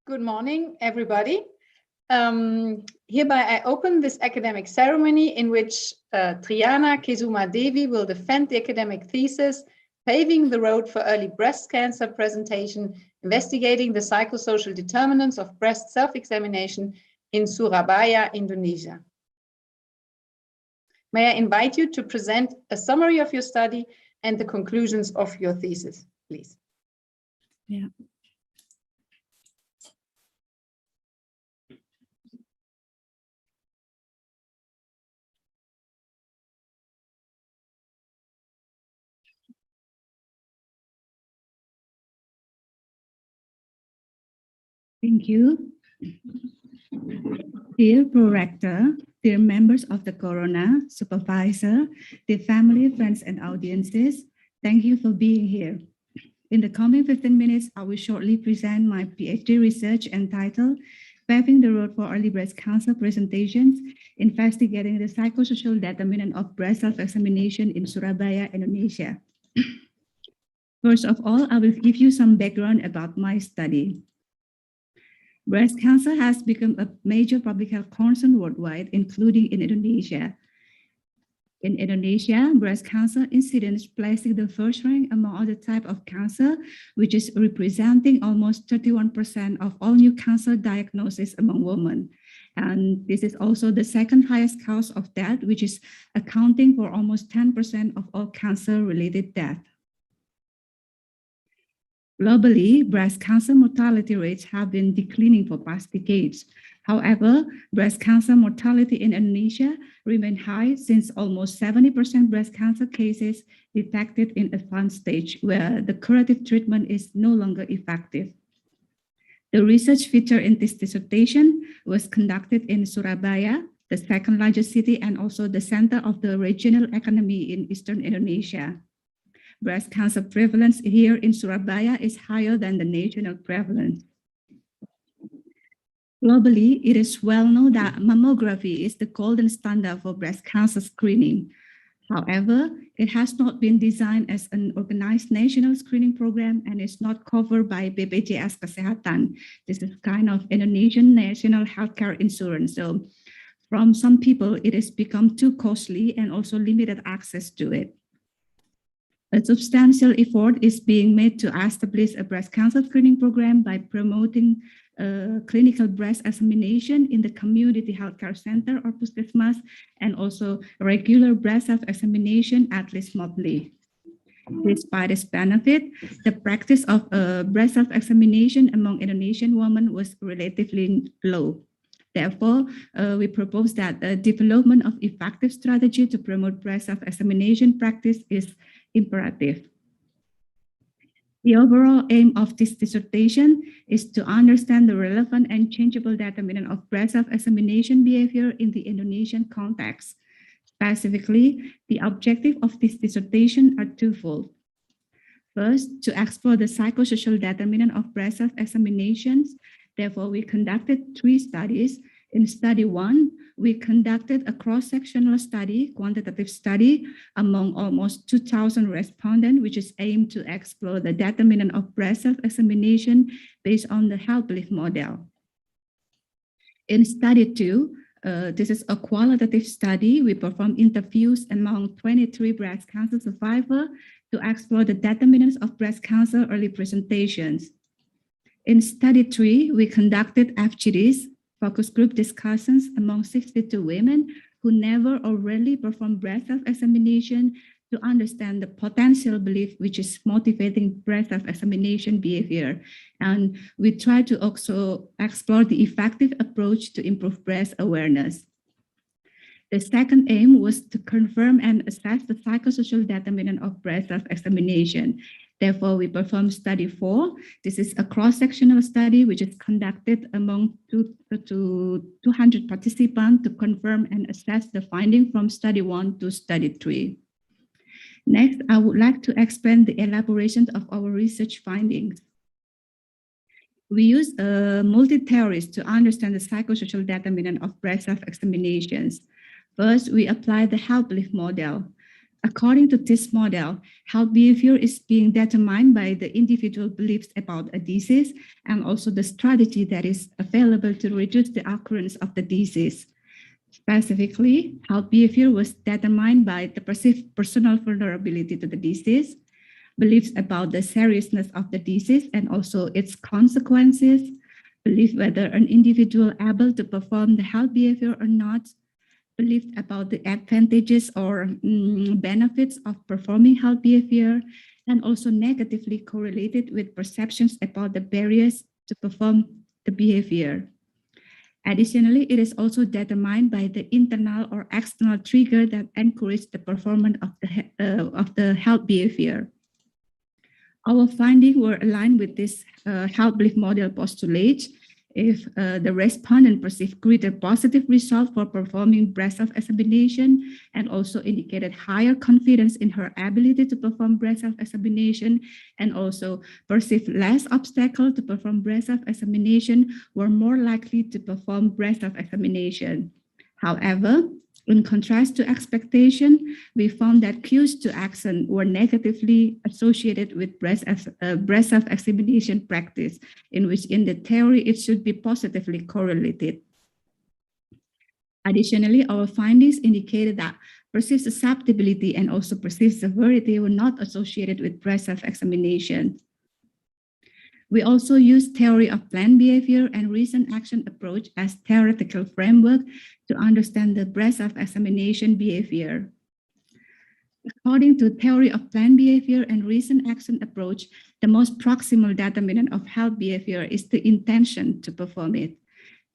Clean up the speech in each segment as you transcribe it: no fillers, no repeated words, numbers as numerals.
Good morning, everybody. Hereby I open this academic ceremony in which Triana Kesuma Dewi will defend the academic thesis, Paving the Road for Early Breast Cancer presentation, investigating the psychosocial determinants of breast self-examination in Surabaya, Indonesia. May I invite you to present a summary of your study and the conclusions of your thesis, please. Yeah. Thank you. Dear Prorector, dear members of the Corona, supervisor, dear family, friends, and audiences, thank you for being here. In the coming 15 minutes, I will shortly present my PhD research entitled Paving the Road for Early Breast Cancer presentations, investigating the psychosocial determinant of breast self-examination in Surabaya, Indonesia. First of all, I will give you some background about my study. Breast cancer has become a major public health concern worldwide, including in Indonesia. In Indonesia, breast cancer incidence placing the first rank among other types of cancer, which is representing almost 31% of all new cancer diagnoses among women. And this is also the second highest cause of death, which is accounting for almost 10% of all cancer-related death. Globally, breast cancer mortality rates have been declining for past decades. However, breast cancer mortality in Indonesia remain high since almost 70% breast cancer cases detected in advanced stage where the curative treatment is no longer effective. The research featured in this dissertation was conducted in Surabaya, the second largest city and also the center of the regional economy in Eastern Indonesia. Breast cancer prevalence here in Surabaya is higher than the national prevalence. Globally, it is well known that mammography is the golden standard for breast cancer screening. However, it has not been designed as an organized national screening program and is not covered by BPJS Kesehatan. This is kind of Indonesian national healthcare insurance. So from some people, it has become too costly and also limited access to it. A substantial effort is being made to establish a breast cancer screening program by promoting clinical breast examination in the community healthcare center or puskesmas, and also regular breast self-examination at least monthly. Despite its benefit, the practice of breast self-examination among Indonesian women was relatively low. Therefore, we propose that the development of effective strategy to promote breast self-examination practice is imperative. The overall aim of this dissertation is to understand the relevant and changeable determinant of breast self-examination behavior in the Indonesian context. Specifically, the objective of this dissertation are twofold. First, to explore the psychosocial determinant of breast self-examinations. Therefore, we conducted 3 studies. In study 1, we conducted a cross-sectional study, quantitative study, among almost 2,000 respondents, which is aimed to explore the determinant of breast self-examination based on the health belief model. In study 2, this is a qualitative study. We performed interviews among 23 breast cancer survivors to explore the determinants of breast cancer early presentations. In study 3, we conducted FGDs, focus group discussions among 62 women who never or rarely performed breast self-examination to understand the potential belief which is motivating breast self-examination behavior. And we try to also explore the effective approach to improve breast awareness. The second aim was to confirm and assess the psychosocial determinant of breast self-examination. Therefore, we performed study 4. This is a cross-sectional study which is conducted among 200 participants to confirm and assess the finding from study 1 to study 3. Next, I would like to explain the elaboration of our research findings. We use multi-theories to understand the psychosocial determinant of breast self-examinations. First, we apply the health belief model. According to this model, health behavior is being determined by the individual beliefs about a disease and also the strategy that is available to reduce the occurrence of the disease. Specifically, health behavior was determined by the perceived personal vulnerability to the disease, beliefs about the seriousness of the disease and also its consequences, belief whether an individual able to perform the health behavior or not, belief about the advantages or benefits of performing health behavior, and also negatively correlated with perceptions about the barriers to perform the behavior. Additionally, it is also determined by the internal or external trigger that encourage the performance of the health behavior. Our findings were aligned with this health belief model postulates. If the respondent perceived greater positive result for performing breast self-examination and also indicated higher confidence in her ability to perform breast self-examination and also perceived less obstacle to perform breast self-examination, were more likely to perform breast self-examination. However, in contrast to expectation, we found that cues to action were negatively associated with breast self-examination practice, in which in the theory it should be positively correlated. Additionally, our findings indicated that perceived susceptibility and also perceived severity were not associated with breast self-examination. We also use theory of planned behavior and reason action approach as theoretical framework to understand the breast self-examination behavior. According to theory of planned behavior and reason action approach, the most proximal determinant of health behavior is the intention to perform it.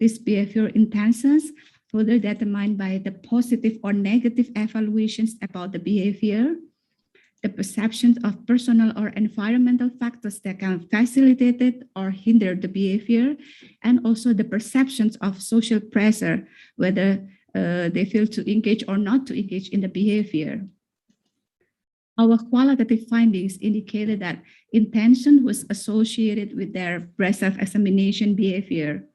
This behavior intentions further determined by the positive or negative evaluations about the behavior, the perceptions of personal or environmental factors that can facilitate it or hinder the behavior, and also the perceptions of social pressure, whether they feel to engage or not to engage in the behavior. Our qualitative findings indicated that intention was associated with their breast self-examination behavior.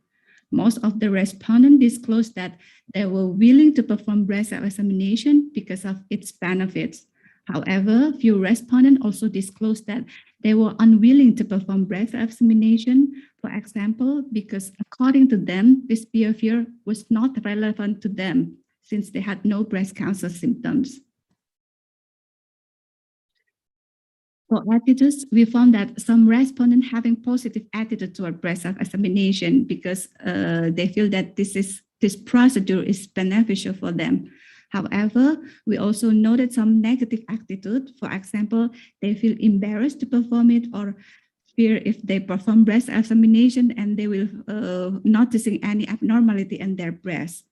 Most of the respondents disclosed that they were willing to perform breast self-examination because of its benefits. However, few respondents also disclosed that they were unwilling to perform breast examination, for example, because according to them, this behavior was not relevant to them since they had no breast cancer symptoms. For attitudes, we found that some respondents having positive attitude toward breast self-examination because they feel that this procedure is beneficial for them. However, we also noted some negative attitude. For example, they feel embarrassed to perform it or fear if they perform breast examination and they will noticing any abnormality in their breast.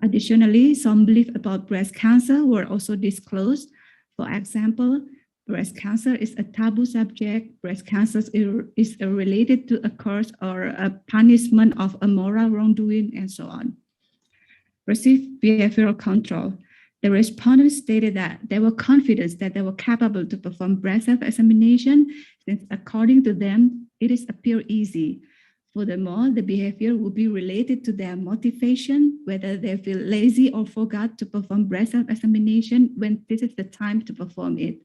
Additionally, some beliefs about breast cancer were also disclosed. For example, breast cancer is a taboo subject. Breast cancer is related to a curse or a punishment of immoral wrongdoing and so on. Perceived behavioral control. The respondents stated that they were confident that they were capable to perform breast self-examination since according to them, it is appear easy. Furthermore, the behavior will be related to their motivation, whether they feel lazy or forgot to perform breast self-examination when this is the time to perform it.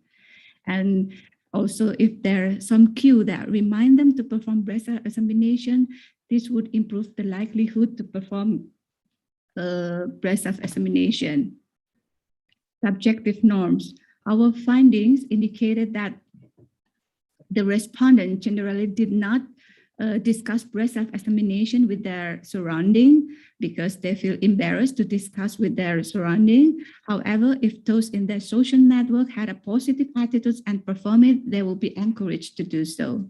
And also if there's some cue that remind them to perform breast self-examination, this would improve the likelihood to perform breast self-examination. Subjective norms. Our findings indicated that the respondent generally did not discuss breast self-examination with their surrounding because they feel embarrassed to discuss with their surrounding. However, if those in their social network had a positive attitude and perform it, they will be encouraged to do so.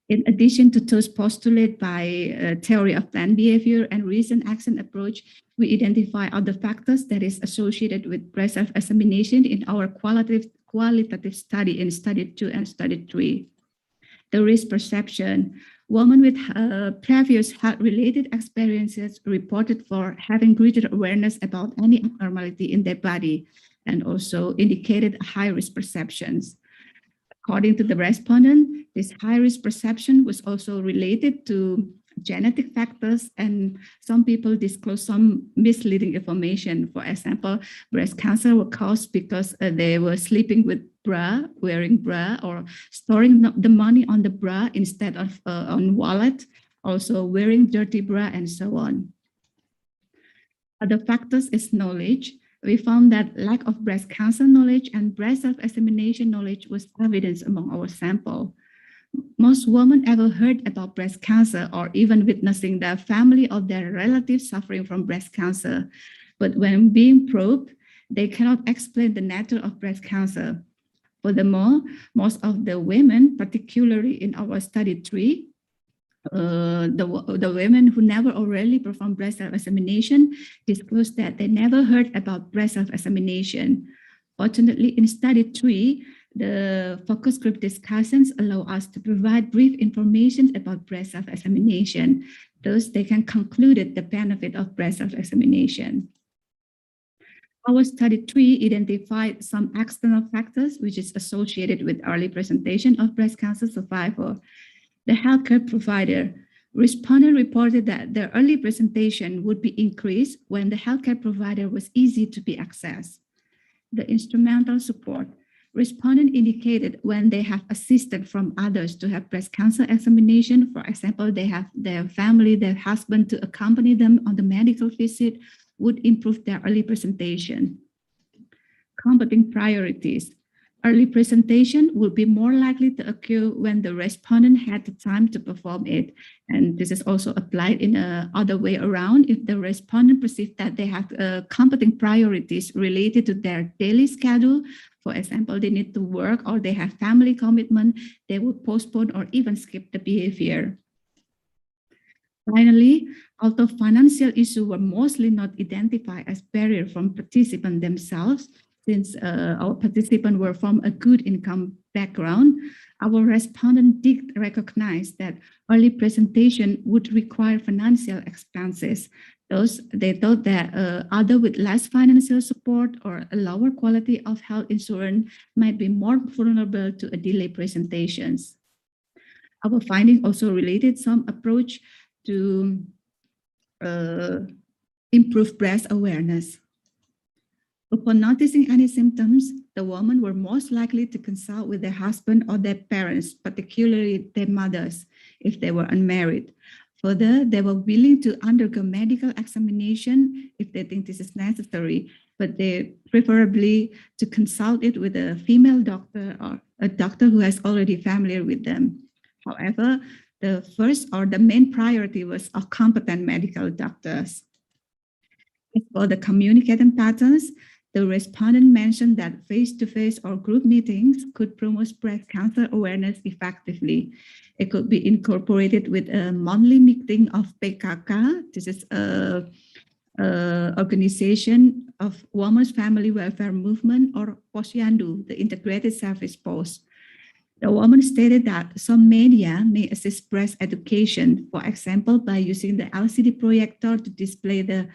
In addition to those postulated by theory of planned behavior and reason action approach, we identify other factors that is associated with breast self-examination in our qualitative study in study 2 and study 3. The risk perception. Women with previous health-related experiences reported for having greater awareness about any abnormality in their body and also indicated high-risk perceptions. According to the respondent, this high-risk perception was also related to genetic factors, and some people disclose some misleading information. For example, breast cancer was caused because they were sleeping with bra, wearing bra, or storing the money on the bra instead of on wallet, also wearing dirty bra, and so on. Other factors is knowledge. We found that lack of breast cancer knowledge and breast self-examination knowledge was evidence among our sample. Most women ever heard about breast cancer or even witnessing their family or their relatives suffering from breast cancer. But when being probed, they cannot explain the nature of breast cancer. Furthermore, most of the women, particularly in our study 3, the women who never already performed breast self-examination disclosed that they never heard about breast self-examination. Fortunately, in study 3, the focus group discussions allow us to provide brief information about breast self-examination. Thus, they can conclude the benefit of breast self-examination. Our study 3 identified some external factors which is associated with early presentation of breast cancer survival. The healthcare provider respondent reported that their early presentation would be increased when the healthcare provider was easy to be accessed. The instrumental support. Respondent indicated when they have assistance from others to have breast cancer examination. For example, they have their family, their husband to accompany them on the medical visit, would improve their early presentation. Combating priorities. Early presentation would be more likely to occur when the respondent had the time to perform it. And this is also applied in a other way around. If the respondent perceives that they have competing priorities related to their daily schedule, for example, they need to work or they have family commitment, they will postpone or even skip the behavior. Finally, although financial issues were mostly not identified as barrier from participants themselves, since our participants were from a good income background, our respondents did recognize that early presentation would require financial expenses. Thus, they thought that others with less financial support or a lower quality of health insurance might be more vulnerable to a delayed presentations. Our finding also related some approach to improve breast awareness. Upon noticing any symptoms, the women were most likely to consult with their husband or their parents, particularly their mothers, if they were unmarried. Further, they were willing to undergo medical examination if they think this is necessary, but they preferably to consult it with a female doctor or a doctor who is already familiar with them. However, the first or the main priority was of competent medical doctors. As for the communicating patterns, the respondent mentioned that face-to-face or group meetings could promote breast cancer awareness effectively. It could be incorporated with a monthly meeting of PKK. This is a organization of Women's Family Welfare Movement, or Posyandu, the Integrated Service Post. The woman stated that some media may assist breast education, for example, by using the LCD projector to display the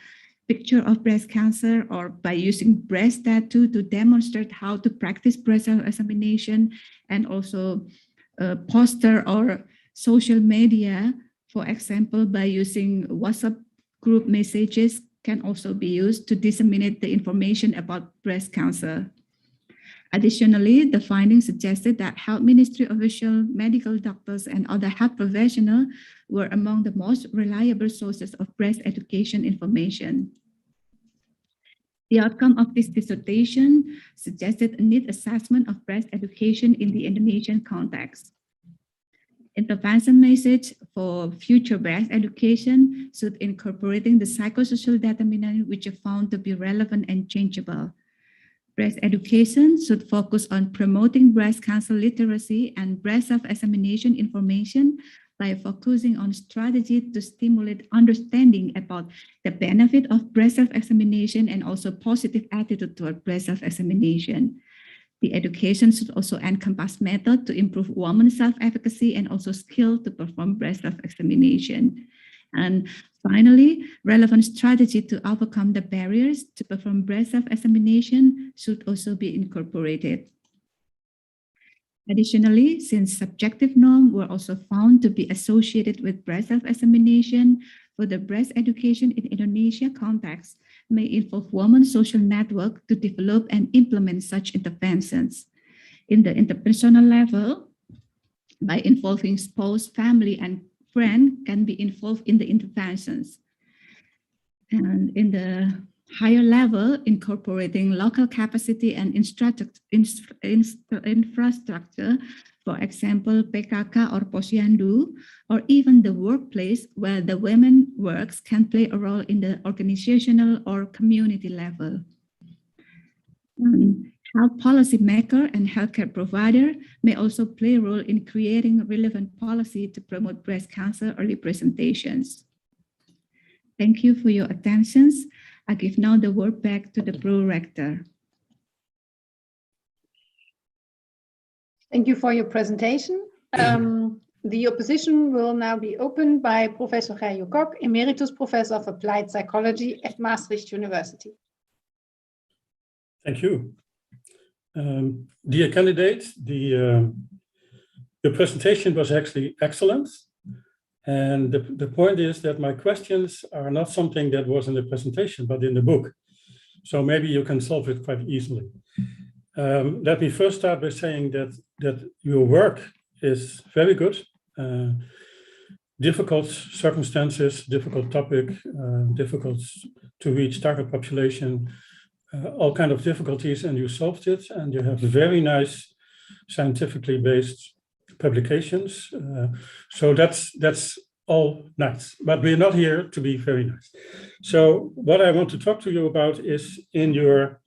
picture of breast cancer, or by using breast tattoo to demonstrate how to practice breast examination, and also poster or social media, for example, by using WhatsApp group messages can also be used to disseminate the information about breast cancer. Additionally, the findings suggested that health ministry officials, medical doctors, and other health professionals were among the most reliable sources of breast education information. The outcome of this dissertation suggested a need assessment of breast education in the Indonesian context. Intervention message for future breast education should incorporating the psychosocial determinants which are found to be relevant and changeable. Breast education should focus on promoting breast cancer literacy and breast self-examination information by focusing on strategy to stimulate understanding about the benefit of breast self-examination and also positive attitude toward breast self-examination. The education should also encompass methods to improve women's self-efficacy and also skill to perform breast self-examination. And finally, relevant strategy to overcome the barriers to perform breast self-examination should also be incorporated. Additionally, since subjective norms were also found to be associated with breast self-examination, further breast education in Indonesia context may involve women's social network to develop and implement such interventions. In the interpersonal level, by involving spouse, family, and friend can be involved in the interventions. And in the higher level, incorporating local capacity and infrastructure, for example, PKK or Posyandu, or even the workplace where the women works can play a role in the organizational or community level. Health policymaker and healthcare provider may also play a role in creating relevant policy to promote breast cancer early presentations. Thank you for your attention. I give now the word back to the Pro-Rector. Thank you for your presentation. The opposition will now be opened by Professor Gerjo Kok, Emeritus Professor of Applied Psychology at Maastricht University. Thank you. Dear candidate, the presentation was actually excellent. And the point is that my questions are not something that was in the presentation, but in the book. So maybe you can solve it quite easily. Let me first start by saying that your work is very good. Difficult circumstances, difficult topic, difficult to reach target population, all kind of difficulties, and you solved it. And you have very nice scientifically based publications. So that's all nice, but we're not here to be very nice. So what I want to talk to you about is in your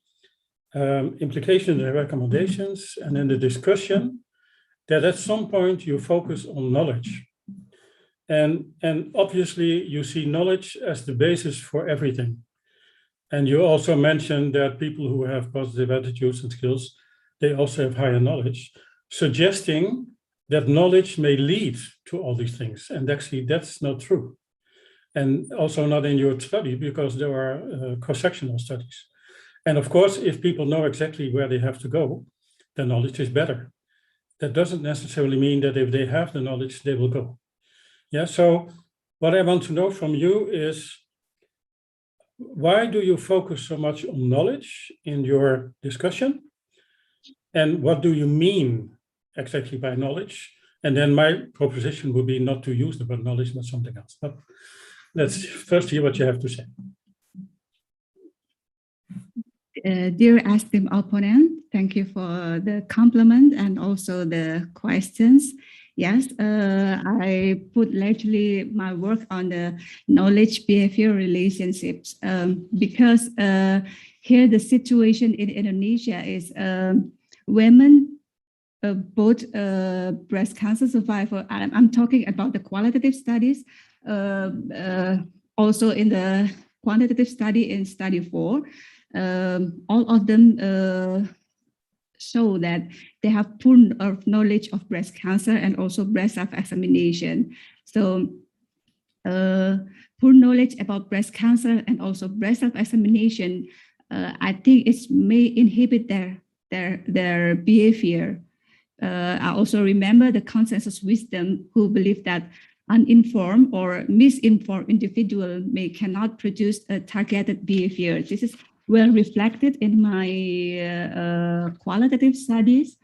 implications and recommendations and in the discussion that at some point you focus on knowledge. And obviously you see knowledge as the basis for everything. And you also mentioned that people who have positive attitudes and skills, they also have higher knowledge, suggesting that knowledge may lead to all these things. And actually that's not true. And also not in your study, because there are cross-sectional studies. And of course, if people know exactly where they have to go, the knowledge is better. That doesn't necessarily mean that if they have the knowledge, they will go. Yeah, so what I want to know from you is, why do you focus so much on knowledge in your discussion? And what do you mean exactly by knowledge? And then my proposition would be not to use the word knowledge, but something else. But let's first hear what you have to say. Dear esteemed opponent, thank you for the compliment and also the questions. Yes, I put largely my work on the knowledge-behavior relationships because here the situation in Indonesia is women, both breast cancer survivor, I'm talking about the qualitative studies, also in the quantitative study in study 4, all of them show that they have poor knowledge of breast cancer and also breast self-examination. So poor knowledge about breast cancer and also breast self-examination, I think it may inhibit their behavior. I also remember the consensus wisdom who believe that uninformed or misinformed individual cannot produce a targeted behavior. This is well reflected in my qualitative studies.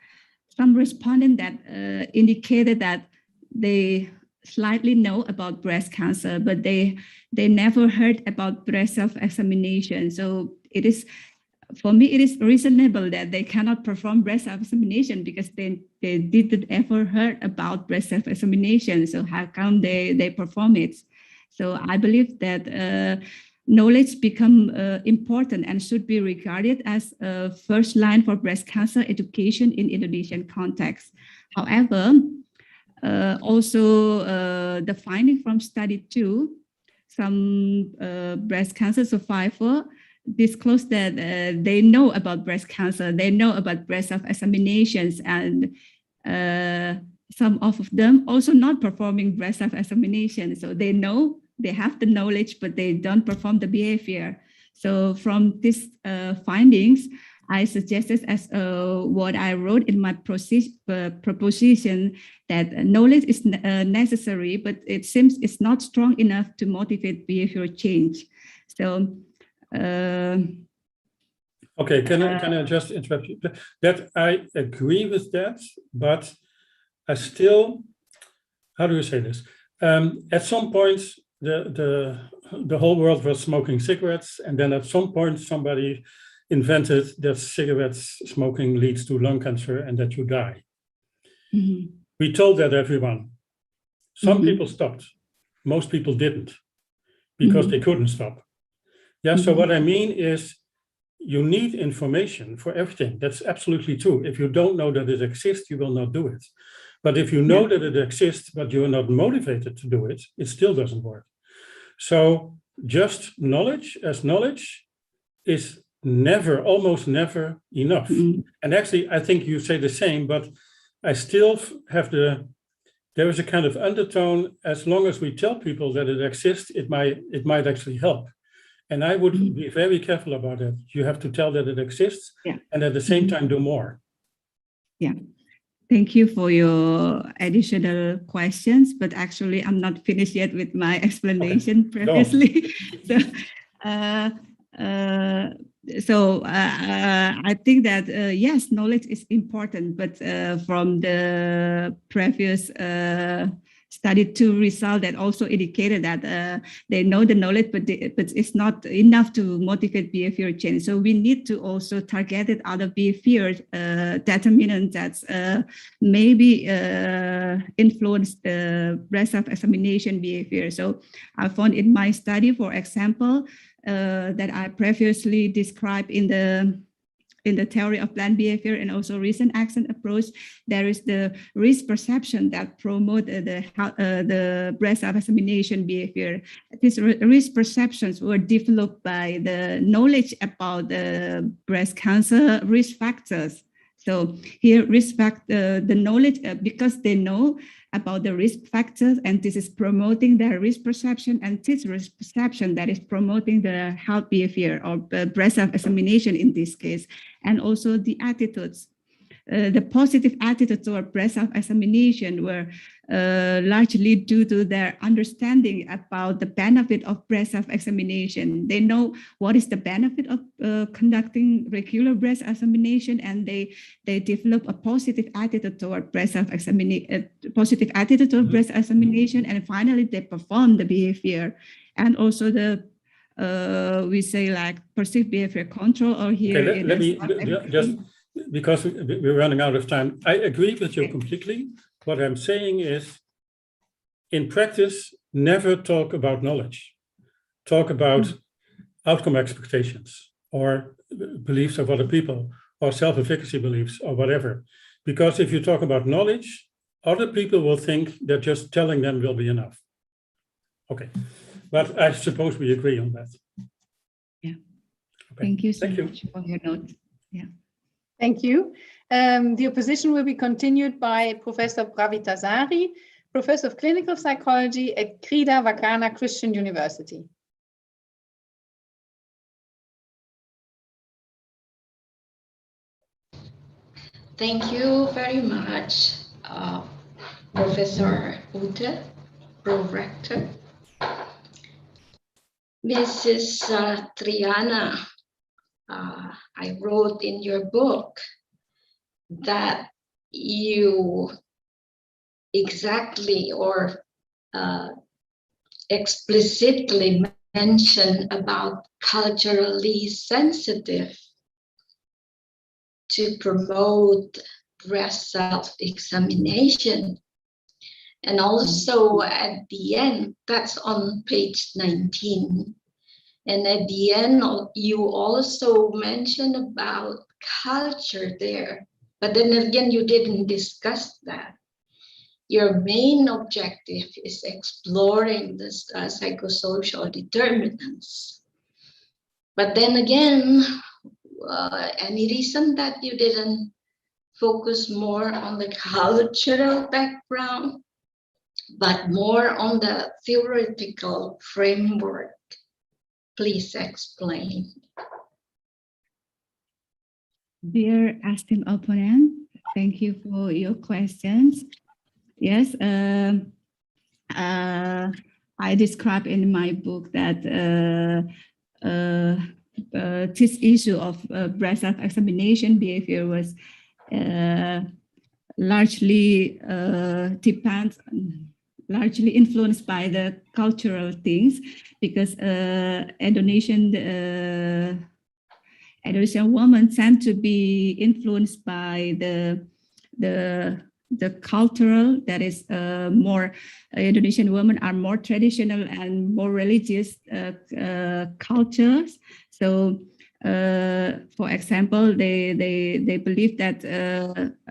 Some respondents that indicated that they slightly know about breast cancer, but they never heard about breast self-examination. So it is, for me, it is reasonable that they cannot perform breast self-examination because they didn't ever heard about breast self-examination. So how come they perform it? So I believe that knowledge become important and should be regarded as a first line for breast cancer education in Indonesian context. However, also the finding from study 2, some breast cancer survivor disclosed that they know about breast cancer, they know about breast self-examinations, and some of them also not performing breast self-examination. So they know, they have the knowledge, but they don't perform the behavior. So from these findings, I suggested as what I wrote in my proposition that knowledge is necessary, but it seems it's not strong enough to motivate behavioral change. So. Okay, can I just interrupt you? That I agree with that, but I still, how do you say this? At some point, the whole world was smoking cigarettes, and then at some point somebody invented that cigarettes smoking leads to lung cancer and that you die. Mm-hmm. We told that everyone. Some people stopped. Most people didn't because they couldn't stop. Yeah, so what I mean is you need information for everything. That's absolutely true. If you don't know that it exists, you will not do it. But if you know that it exists, but you are not motivated to do it, it still doesn't work. So just knowledge as knowledge is never, almost never enough. And actually, I think you say the same, but I still have there is a kind of undertone, as long as we tell people that it exists, it might actually help. And I would be very careful about it. You have to tell that it exists and at the same time do more. Yeah. Thank you for your additional questions, but actually I'm not finished yet with my explanation previously. So I think that, yes, knowledge is important, but from the previous study 2 result that also indicated that they know the knowledge, but it's not enough to motivate behavior change. So we need to also target other behavior determinants that maybe influence the breast self-examination behavior. So I found in my study, for example, that I previously described in the theory of planned behavior and also recent action approach, there is the risk perception that promote the breast self-examination behavior. These risk perceptions were developed by the knowledge about the breast cancer risk factors. So here, the knowledge, because they know about the risk factors, and this is promoting their risk perception, and this risk perception that is promoting the health behavior or breast self-examination in this case, and also the attitudes. The positive attitude toward breast self-examination were largely due to their understanding about the benefit of breast self-examination. They know what is the benefit of conducting regular breast examination, and they develop a positive attitude toward breast self-examination, breast examination, and finally they perform the behavior, and also the we say like perceived behavior control, or here. Okay, let me just, because we're running out of time. I agree with you completely. What I'm saying is, in practice, never talk about knowledge. Talk about outcome expectations or beliefs of other people or self-efficacy beliefs or whatever. Because if you talk about knowledge, other people will think that just telling them will be enough. Okay, but I suppose we agree on that. Yeah. Okay. Thank you so much for your note. Yeah. Thank you. The opposition will be continued by Professor Pravitasari, Professor of Clinical Psychology at Krida Vakana Christian University. Thank you very much, Professor Ute, Prorector. Mrs. Triana, I wrote in your book that you exactly or explicitly mention about culturally sensitive to promote breast self-examination. And also at the end, that's on page 19. And at the end, you also mention about culture there. But then again, you didn't discuss that. Your main objective is exploring the psychosocial determinants. But then again, any reason that you didn't focus more on the cultural background, but more on the theoretical framework? Please explain. Dear esteemed opponent, thank you for your questions. Yes, I described in my book that this issue of breast self-examination behavior was largely largely influenced by the cultural things, because Indonesian women tend to be influenced by the cultural, that is more Indonesian women are more traditional and more religious cultures. So for example, they believe that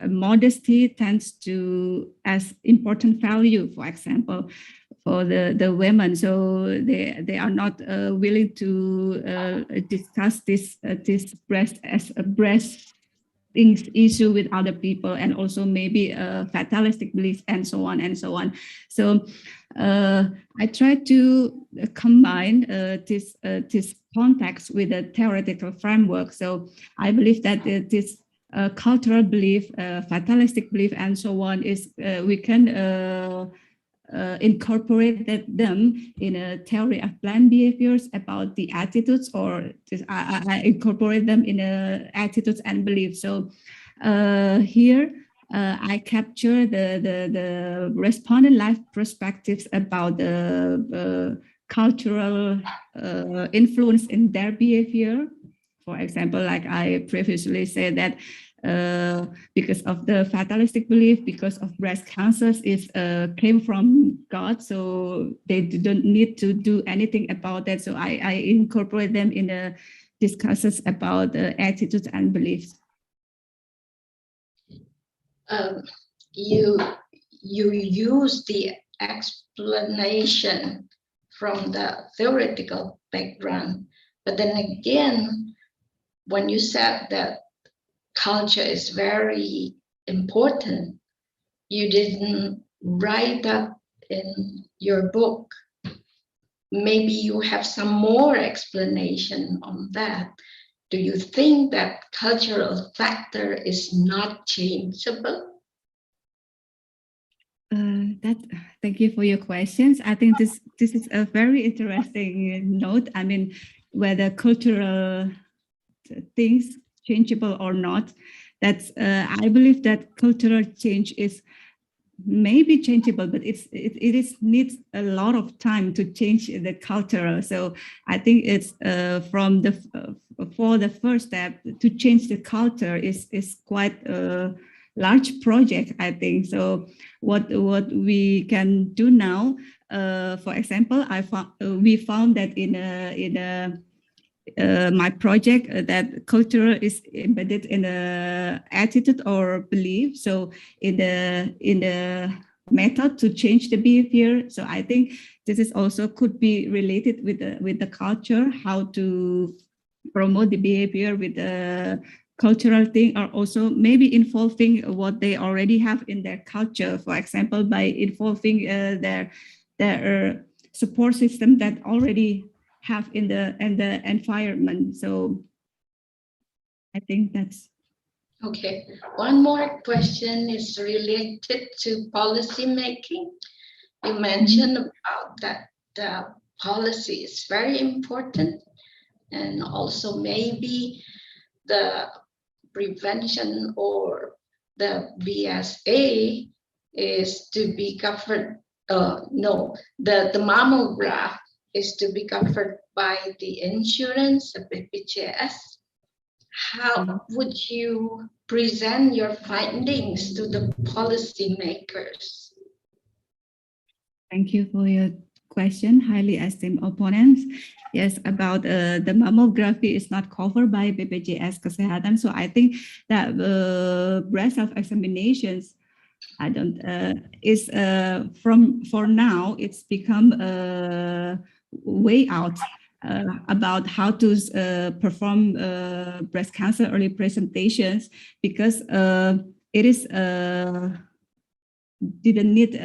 modesty tends to as important value, for example, for the women. So they are not willing to discuss this breast as a breast issue with other people, and also maybe fatalistic beliefs and so on and so on. So I try to combine this context with a theoretical framework. So I believe that this cultural belief, fatalistic belief, and so on is we can incorporate them in a theory of planned behaviors about the attitudes, or I incorporate them in attitudes and beliefs. So here I capture the respondent life perspectives about the cultural influence in their behavior. For example, like I previously said that because of the fatalistic belief, because of breast cancers is came from God, so they don't need to do anything about that. So I incorporate them in the discussions about attitudes and beliefs. You use the explanation from the theoretical background, but then again, when you said that culture is very important, you didn't write that in your book. Maybe you have some more explanation on that. Do you think that cultural factor is not changeable? Thank you for your questions. I think this is a very interesting note. I mean, whether cultural things changeable or not, that's I believe that cultural change is maybe changeable, but it needs a lot of time to change the cultural. So I think it's from the for the first step to change the culture is quite a large project, I think. So what we can do now, for example, we found that in my project that culture is embedded in the attitude or belief. So in the method to change the behavior. So I think this is also could be related with the culture, how to promote the behavior with the cultural thing, or also maybe involving what they already have in their culture. For example, by involving their support system that already have in the environment. So I think that's okay. One more question is related to policy making. You mentioned about that the policy is very important, and also maybe the prevention or the BSA is to be covered. No, the mammograph is to be covered by the insurance, the BPJS. How would you present your findings to the policymakers? Thank you for your question, highly esteemed opponents. Yes, about the mammography is not covered by BPJS Kesehatan. So I think that breast self-examinations, I don't is for now it's become a way out about how to perform breast cancer early presentations, because it is didn't need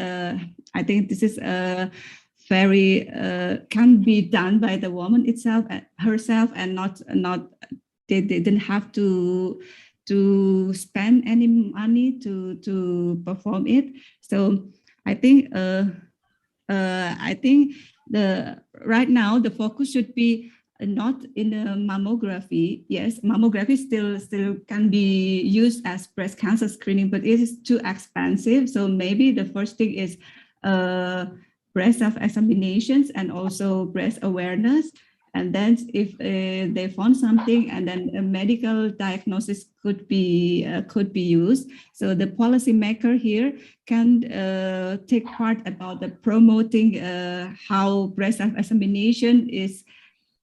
I think this is very can be done by the woman itself herself, and not they didn't have to to spend any money to perform it. So I think right now the focus should be not in the mammography. Yes, mammography still can be used as breast cancer screening, but it is too expensive. So maybe the first thing is breast self-examinations and also breast awareness. And then if they found something, and then a medical diagnosis could be used. So the policymaker here can take part about the promoting how breast self-examination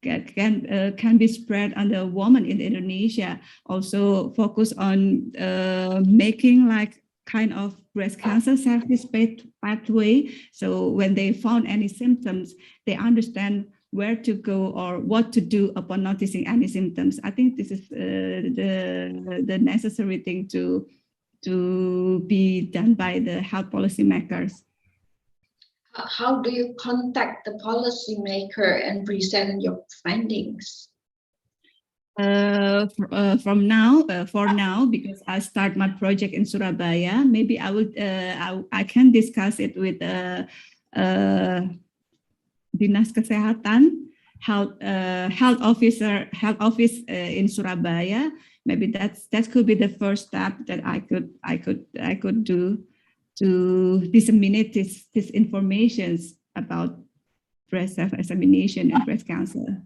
can be spread on the woman in Indonesia. Also focus on making like kind of breast cancer service pathway. So when they found any symptoms, they understand where to go or what to do upon noticing any symptoms. I think this is the necessary thing to be done by the health policymakers. How do you contact the policymaker and present your findings? For now, because I start my project in Surabaya, maybe I would I can discuss it with Dinas Kesehatan, health office in Surabaya. Maybe that could be the first step that I could do to disseminate this information about breast self-examination and breast cancer.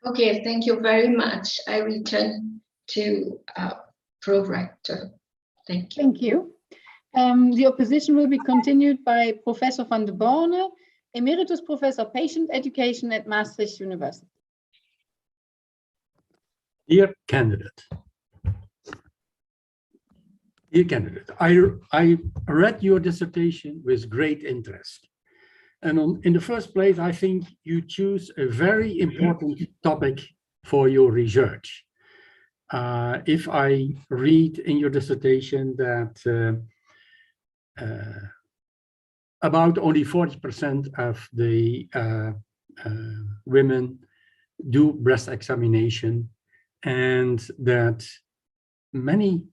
Okay, thank you very much. I return to Prorector. Thank you. Thank you. The opposition will be continued by Professor van der Borne, Emeritus Professor Patient Education at Maastricht University. Dear candidate, I read your dissertation with great interest. And in the first place, I think you choose a very important topic for your research. If I read in your dissertation that about only 40% of the women do breast examination, and that many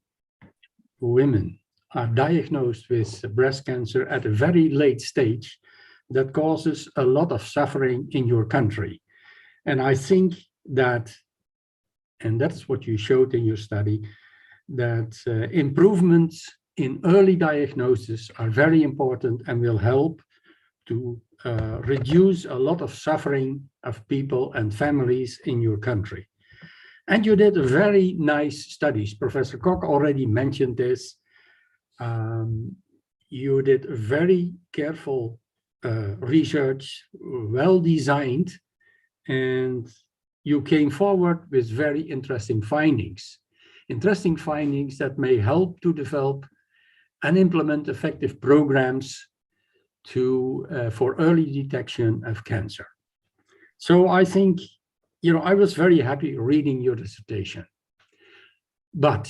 women are diagnosed with breast cancer at a very late stage, that causes a lot of suffering in your country. And I think that, and that's what you showed in your study, that improvements in early diagnosis are very important and will help to reduce a lot of suffering of people and families in your country. And you did very nice studies. Professor Kok already mentioned this. You did very careful research, well designed, and you came forward with very interesting findings. Interesting findings that may help to develop and implement effective programs for early detection of cancer. So I think, I was very happy reading your dissertation. But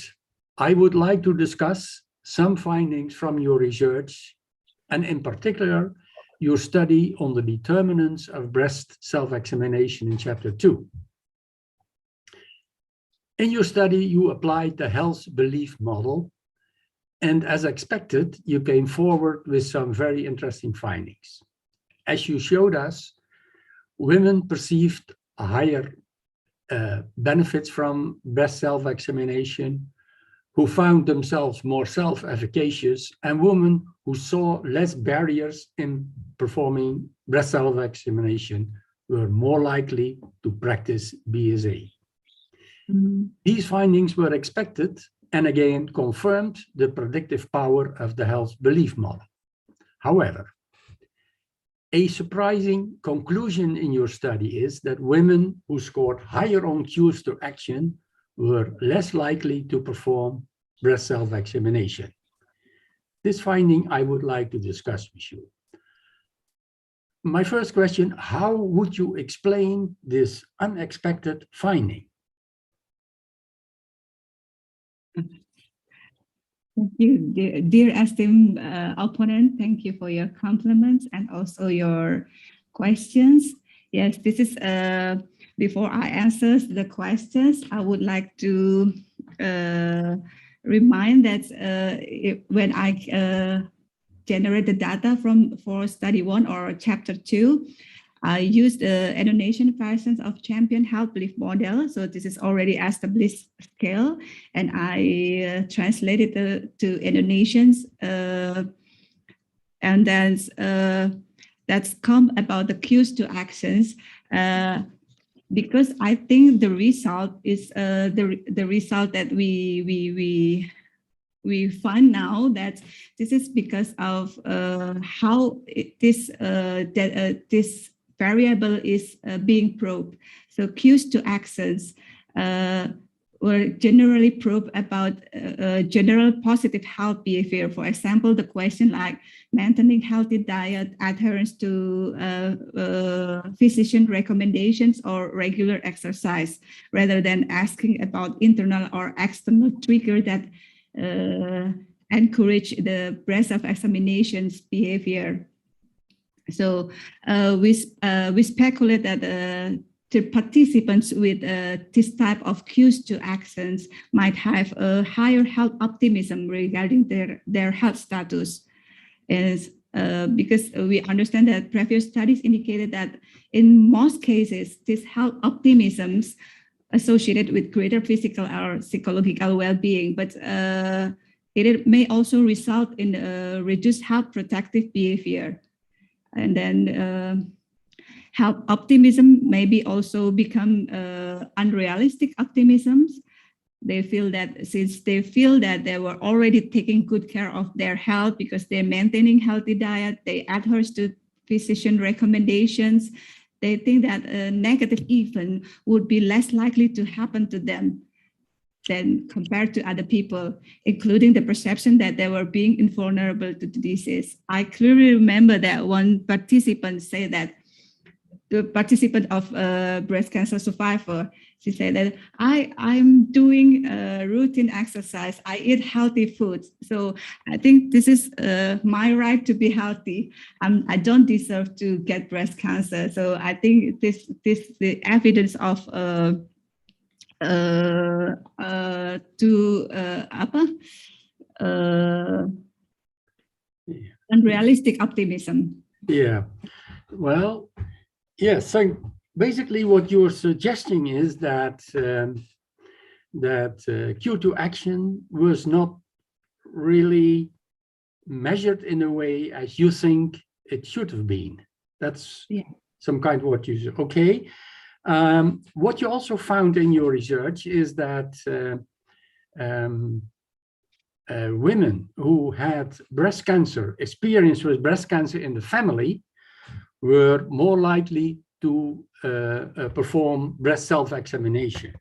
I would like to discuss some findings from your research, and in particular, your study on the determinants of breast self-examination in Chapter 2. In your study, you applied the health belief model, and as expected, you came forward with some very interesting findings. As you showed us, women perceived a higher benefits from breast self-examination, who found themselves more self-efficacious, and women who saw less barriers in performing breast self-examination were more likely to practice BSA. Mm-hmm. These findings were expected and again confirmed the predictive power of the health belief model. However, a surprising conclusion in your study is that women who scored higher on cues to action were less likely to perform breast self-examination. This finding I would like to discuss with you. My first question, how would you explain this unexpected finding? Thank you, dear esteemed opponent. Thank you for your compliments and also your questions. Yes, this is, before I answer the questions, I would like to remind that when I generate the data for study 1 or chapter 2, I used the Indonesian versions of champion health belief model. So this is already established scale, and I translated to Indonesians, and then that's come about the cues to actions. Because I think the result is the result that we find now, that this is because of how this variable is being probed. So cues to actions were generally probed about general positive health behavior. For example, the question like maintaining healthy diet, adherence to physician recommendations, or regular exercise, rather than asking about internal or external trigger that encourage the breast self-examinations behavior. So we speculate that the participants with this type of cues to actions might have a higher health optimism regarding their health status. Because we understand that previous studies indicated that in most cases, this health optimisms associated with greater physical or psychological well-being, but it may also result in reduced health protective behavior. And then health optimism maybe also become unrealistic optimisms. They feel that since they feel that they were already taking good care of their health because they're maintaining healthy diet, they adhere to physician recommendations, they think that a negative event would be less likely to happen to them than compared to other people, including the perception that they were being invulnerable to the disease. I clearly remember that one participant said that, the participant of breast cancer survivor, she said that I'm doing routine exercise, I eat healthy foods. So I think this is my right to be healthy. I don't deserve to get breast cancer. So I think the evidence of unrealistic optimism. Yeah, well, yeah, so basically what you're suggesting is that cue to action was not really measured in a way as you think it should have been. That's some kind of what you said. Okay. What you also found in your research is that women who had breast cancer, experience with breast cancer in the family, were more likely to perform breast self-examination.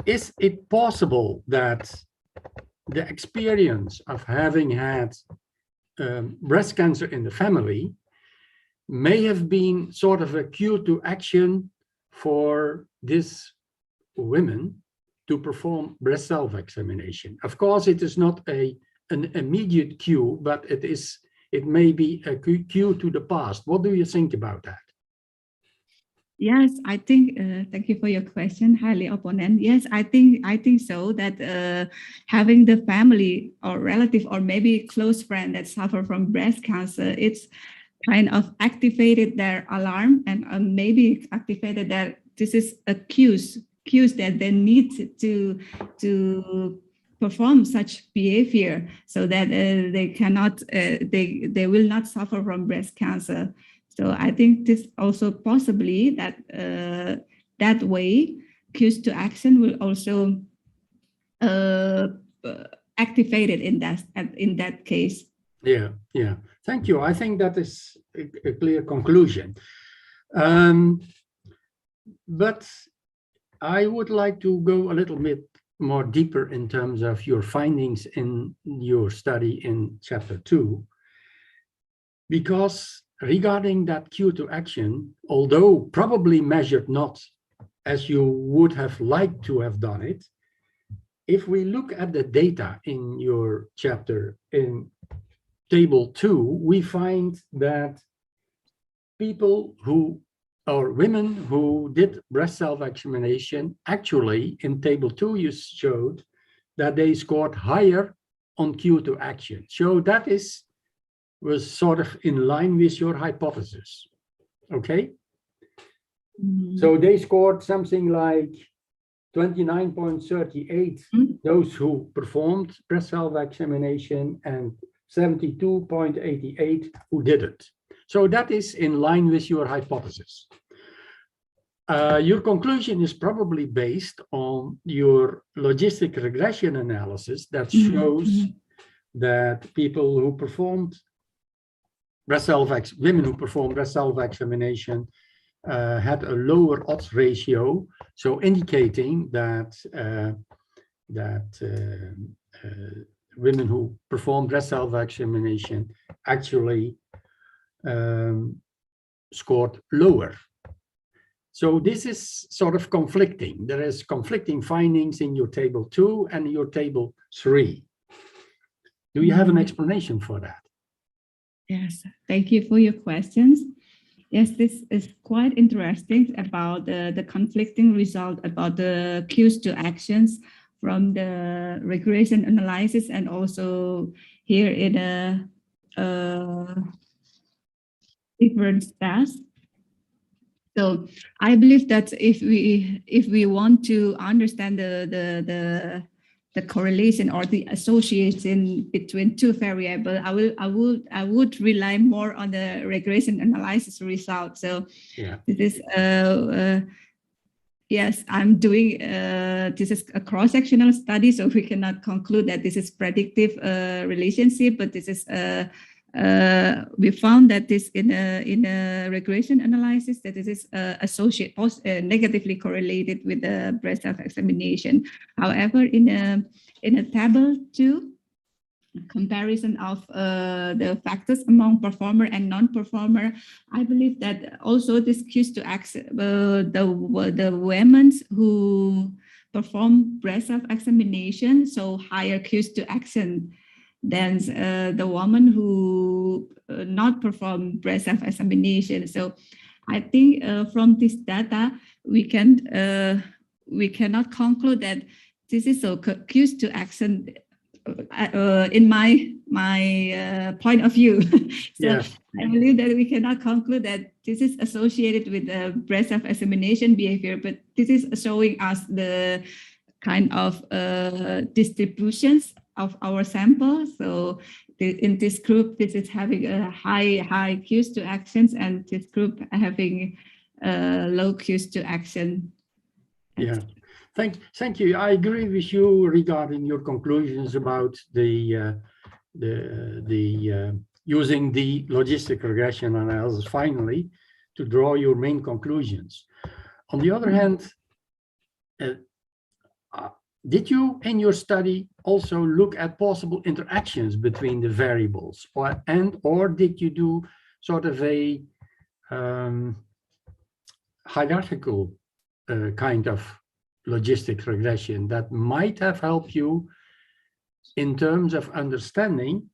Is it possible that the experience of having had breast cancer in the family may have been sort of a cue to action for these women to perform breast self-examination? Of course, it is not an immediate cue, but it may be a cue to the past. What do you think about that? Yes, I think, thank you for your question, highly opponent. Yes, I think so, that having the family or relative or maybe close friend that suffer from breast cancer, it's kind of activated their alarm and maybe activated that this is a cues that they need to perform such behavior so that they cannot, they will not suffer from breast cancer. So I think this also possibly that that way cues to action will also activated in that case. Yeah. Thank you. I think that is a clear conclusion. But I would like to go a little bit more deeper in terms of your findings in your study in chapter 2, because regarding that cue to action, although probably measured not as you would have liked to have done it, if we look at the data in your chapter in table 2, we find that people who or women who did breast self-examination, actually in table 2 you showed that they scored higher on cue to action. So that was sort of in line with your hypothesis. Okay. So they scored something like 29.38, those who performed breast self-examination, and 72.88 who didn't. So that is in line with your hypothesis. Your conclusion is probably based on your logistic regression analysis that shows that people who performed women who performed breast self-examination had a lower odds ratio, so indicating that women who performed breast self-examination actually scored lower. So this is sort of conflicting. There is conflicting findings in your table 2 and your table 3. Do you have an explanation for that? Yes, thank you for your questions. Yes, this is quite interesting about the conflicting result about the cues to actions from the regression analysis, and also here in a different stats. So I believe that if we want to understand the correlation or the association between two variables, I would rely more on the regression analysis result. So yeah, this is yes, I'm doing this is a cross-sectional study, so we cannot conclude that this is predictive relationship, but this is we found that this in a regression analysis that this is negatively correlated with the breast self-examination. However, in a table 2 comparison of the factors among performer and non-performer, I believe that also this cues to action, the women who perform breast self-examination, so higher cues to action than the woman who not perform breast self-examination. So I think from this data we cannot conclude that this is so cues to action in my point of view. So yes. I believe that we cannot conclude that this is associated with the breast self-examination behavior, but this is showing us the kind of distributions of our sample. So in this group, this is having a high cues to actions, and this group having low cues to action. Yeah, thank you. I agree with you regarding your conclusions about the using the logistic regression analysis finally to draw your main conclusions. On the other hand, did you in your study also look at possible interactions between the variables, or did you do sort of a hierarchical kind of logistic regression that might have helped you in terms of understanding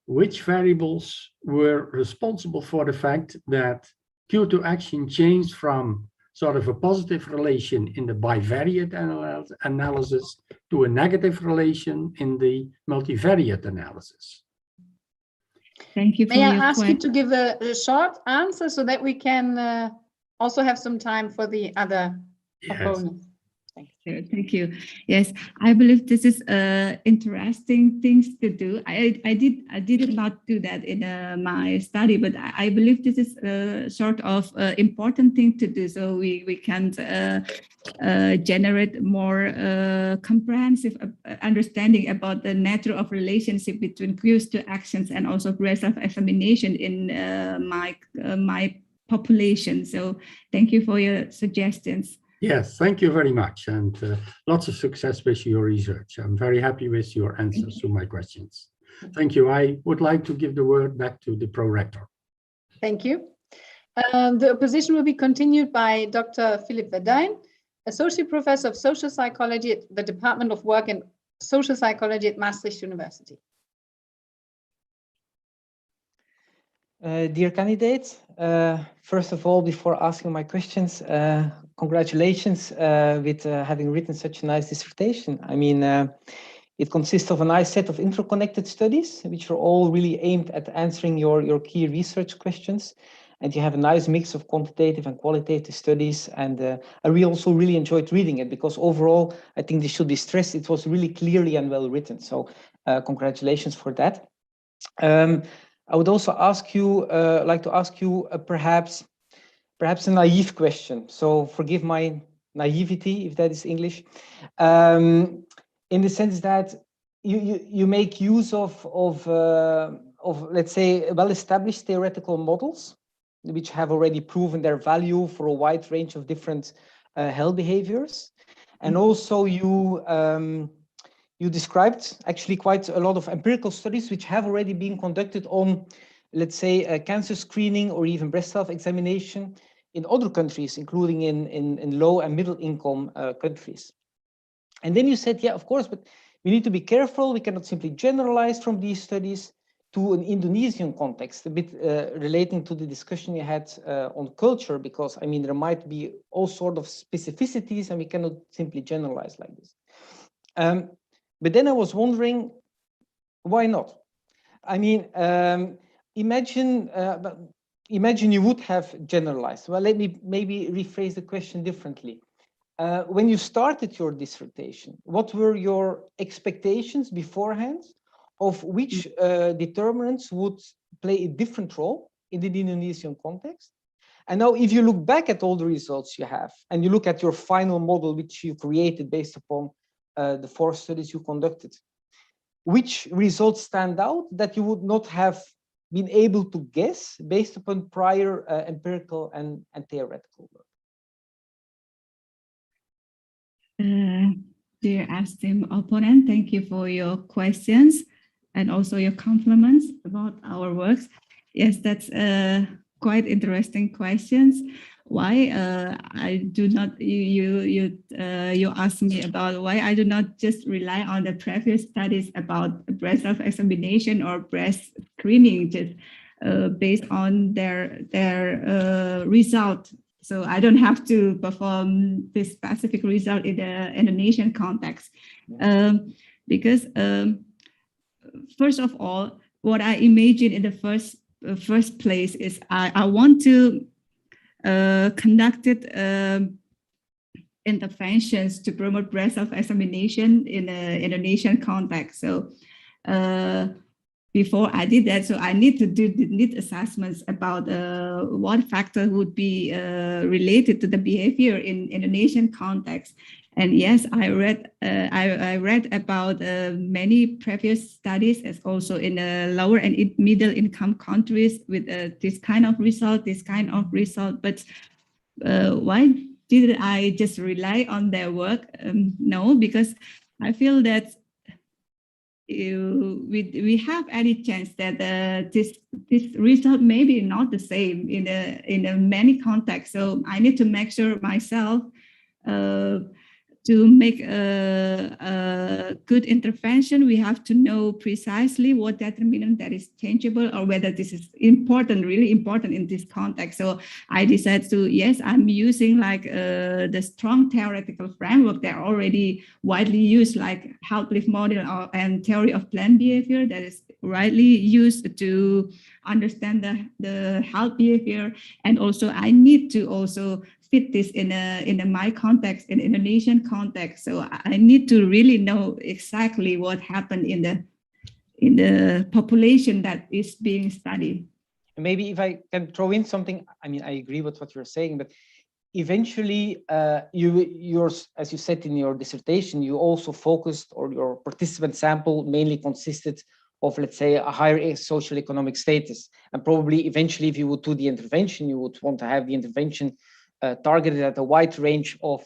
which variables were responsible for the fact that cue to action changed from sort of a positive relation in the bivariate analysis to a negative relation in the multivariate analysis? Thank you for May I your ask you to give a short answer so that we can also have some time for the other opponents? Thank you. Yes, I believe this is interesting things to do. I did not do that in my study, but I believe this is a sort of important thing to do, so we can generate more comprehensive understanding about the nature of relationship between cues to actions and also breast self-examination in my population. So thank you for your suggestions. Yes, thank you very much, and lots of success with your research. I'm very happy with your answers to my questions. Thank you. I would like to give the word back to the pro-rector. Thank you. The opposition will be continued by Dr. Philip Verdijn, Associate Professor of Social Psychology at the Department of Work and Social Psychology at Maastricht University. Dear candidates, first of all, before asking my questions, congratulations with having written such a nice dissertation. I mean, it consists of a nice set of interconnected studies, which are all really aimed at answering your key research questions. And you have a nice mix of quantitative and qualitative studies. And I also really enjoyed reading it because overall, I think this should be stressed. It was really clearly and well written. So congratulations for that. I would also ask you, like to ask you perhaps a naive question. So forgive my naivety, if that is English, in the sense that you make use of let's say well-established theoretical models, which have already proven their value for a wide range of different health behaviors, and also you described actually quite a lot of empirical studies which have already been conducted on, let's say, cancer screening or even breast self-examination in other countries, including in low and middle income countries. And then you said, yeah, of course, but we need to be careful. We cannot simply generalize from these studies to an Indonesian context, a bit relating to the discussion you had on culture, because I mean, there might be all sorts of specificities and we cannot simply generalize like this. But then I was wondering, why not? I mean, imagine you would have generalized. Well, let me maybe rephrase the question differently. When you started your dissertation, what were your expectations beforehand of which determinants would play a different role in the Indonesian context? And now, if you look back at all the results you have, and you look at your final model, which you created based upon the 4 studies you conducted, which results stand out that you would not have been able to guess based upon prior empirical and theoretical work? Dear esteemed opponent, thank you for your questions and also your compliments about our works. Yes, that's quite interesting questions. Why I do not, you asked me about why I do not just rely on the previous studies about breast self-examination or breast screening, just based on their result. So I don't have to perform this specific result in the Indonesian context, because first of all, what I imagine in the first place is I want to conducted interventions to promote breast self-examination in the Indonesian context. So before I did that, so I need to do the need assessments about what factor would be related to the behavior in Indonesian context. And yes, I read about many previous studies, as also in the lower and middle income countries with this kind of result. But why did I just rely on their work? No, because I feel that we have any chance that this result may be not the same in many contexts. So I need to make sure myself to make a good intervention, we have to know precisely what determinant that is changeable or whether this is important, really important in this context. So I decided to, yes, I'm using like the strong theoretical framework that are already widely used, like Half-Life model and theory of planned behavior that is widely used to understand the health behavior. And also I need to also fit this in my context, in Indonesian context. So I need to really know exactly what happened in the population that is being studied. Maybe if I can throw in something, I mean, I agree with what you're saying, but eventually yours, as you said in your dissertation, you also focused, or your participant sample mainly consisted of, let's say, a higher social economic status. And probably eventually, if you would do the intervention, you would want to have the intervention targeted at a wide range of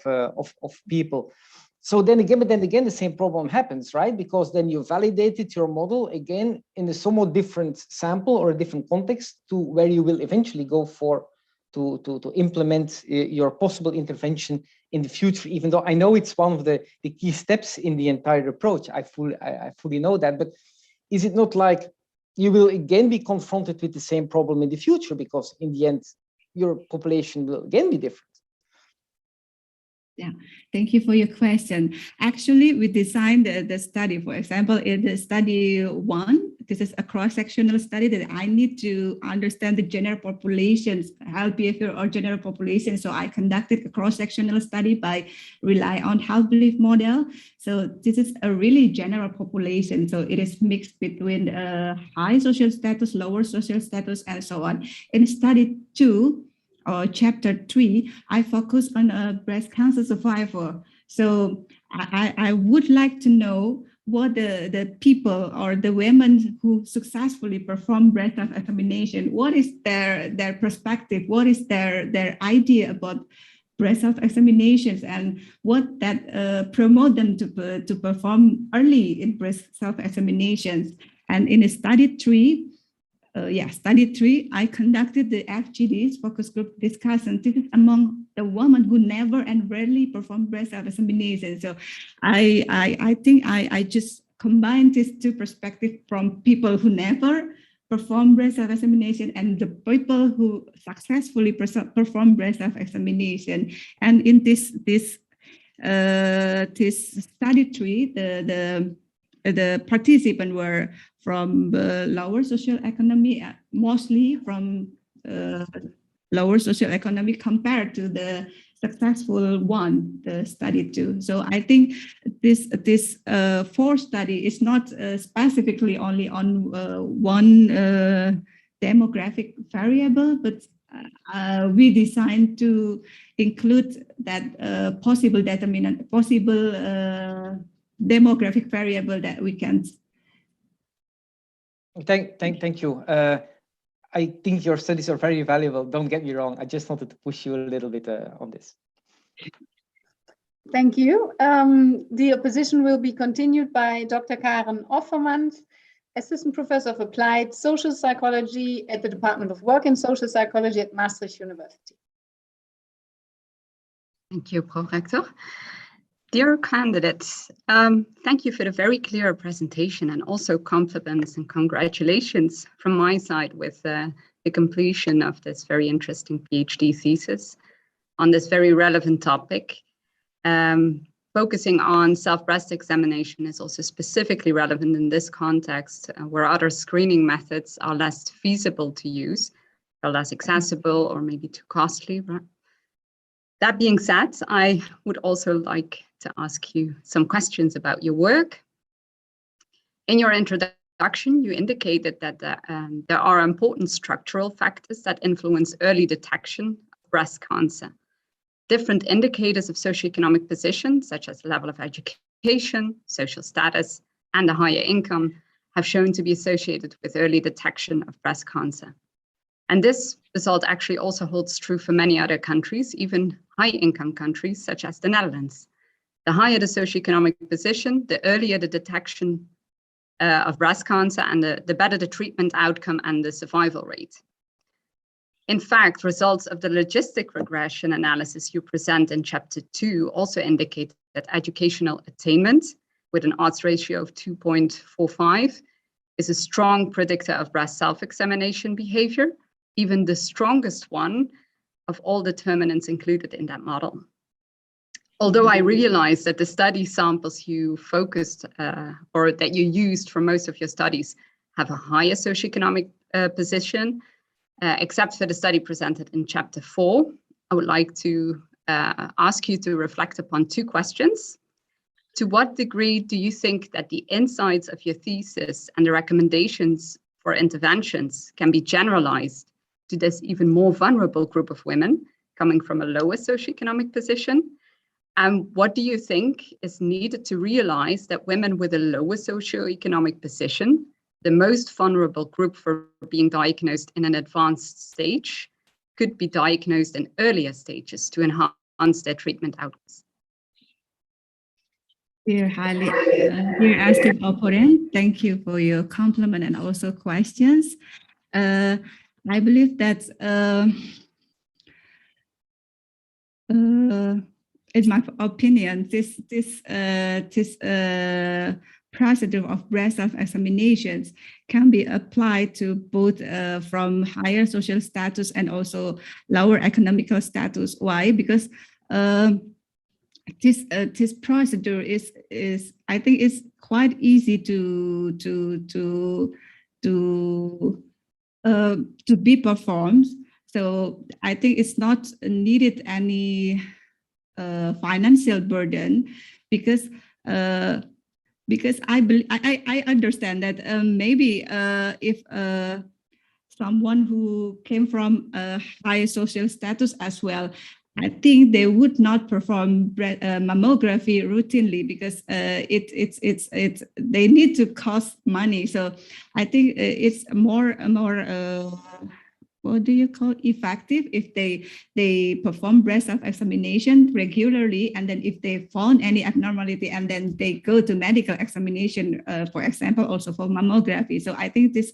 people. So then again, the same problem happens, right? Because then you validated your model again in a somewhat different sample or a different context to where you will eventually go for to implement your possible intervention in the future, even though I know it's one of the key steps in the entire approach. I fully know that, but is it not like, you will again be confronted with the same problem in the future, because in the end, your population will again be different. Yeah, thank you for your question. Actually, we designed the study, for example, in the study 1, this is a cross-sectional study that I need to understand the general populations, health behavior or general population. So I conducted a cross-sectional study by relying on health belief model. So this is a really general population. So it is mixed between high social status, lower social status, and so on. In study 2, or chapter 3, I focus on a breast cancer survivor. So I would like to know what the people or the women who successfully perform breast self-examination, what is their perspective, what is their idea about breast self-examinations, and what that promote them to perform early in breast self-examinations. And in study 3, study 3, I conducted the FGDs, focus group discussion. This is among the women who never and rarely perform breast self-examination. So I think I just combined these two perspectives from people who never perform breast self-examination and the people who successfully perform breast self-examination. And in this study 3, the participants were from lower socioeconomic, mostly from lower socioeconomic compared to the successful one, the study 2. So I think this 4th study is not specifically only on one demographic variable, but we designed to include that possible determinant, possible demographic variable that we can. Thank you. I think your studies are very valuable. Don't get me wrong. I just wanted to push you a little bit on this. Thank you. The opposition will be continued by Dr. Karen Offermann, Assistant Professor of Applied Social Psychology at the Department of Work and Social Psychology at Maastricht University. Thank you, Frau Rector. Dear candidates, thank you for the very clear presentation, and also compliments and congratulations from my side with the completion of this very interesting PhD thesis on this very relevant topic. Focusing on self-breast examination is also specifically relevant in this context, where other screening methods are less feasible to use, or less accessible, or maybe too costly, right? That being said, I would also like to ask you some questions about your work. In your introduction, you indicated that there are important structural factors that influence early detection of breast cancer. Different indicators of socioeconomic position, such as the level of education, social status, and a higher income, have shown to be associated with early detection of breast cancer. And this result actually also holds true for many other countries, even high-income countries such as the Netherlands. The higher the socioeconomic position, the earlier the detection of breast cancer, and the better the treatment outcome and the survival rate. In fact, results of the logistic regression analysis you present in chapter 2 also indicate that educational attainment with an odds ratio of 2.45 is a strong predictor of breast self-examination behavior, even the strongest one of all determinants included in that model. Although I realize that the study samples you focused or that you used for most of your studies have a higher socioeconomic position, except for the study presented in chapter 4, I would like to ask you to reflect upon 2 questions. To what degree do you think that the insights of your thesis and the recommendations for interventions can be generalized to this even more vulnerable group of women coming from a lower socioeconomic position? And what do you think is needed to realize that women with a lower socioeconomic position, the most vulnerable group for being diagnosed in an advanced stage, could be diagnosed in earlier stages to enhance their treatment outcomes? Dear esteemed opponent, thank you for your compliment and also questions. I believe that in my opinion, this procedure of breast self-examinations can be applied to both from higher social status and also lower economical status. Why? Because this procedure is I think it's quite easy to be performed. So I think it's not needed any financial burden, because I understand that maybe if someone who came from a high social status as well, I think they would not perform mammography routinely, because they need to cost money. So I think it's more what do you call effective if they perform breast self-examination regularly, and then if they found any abnormality, and then they go to medical examination, for example, also for mammography. So I think this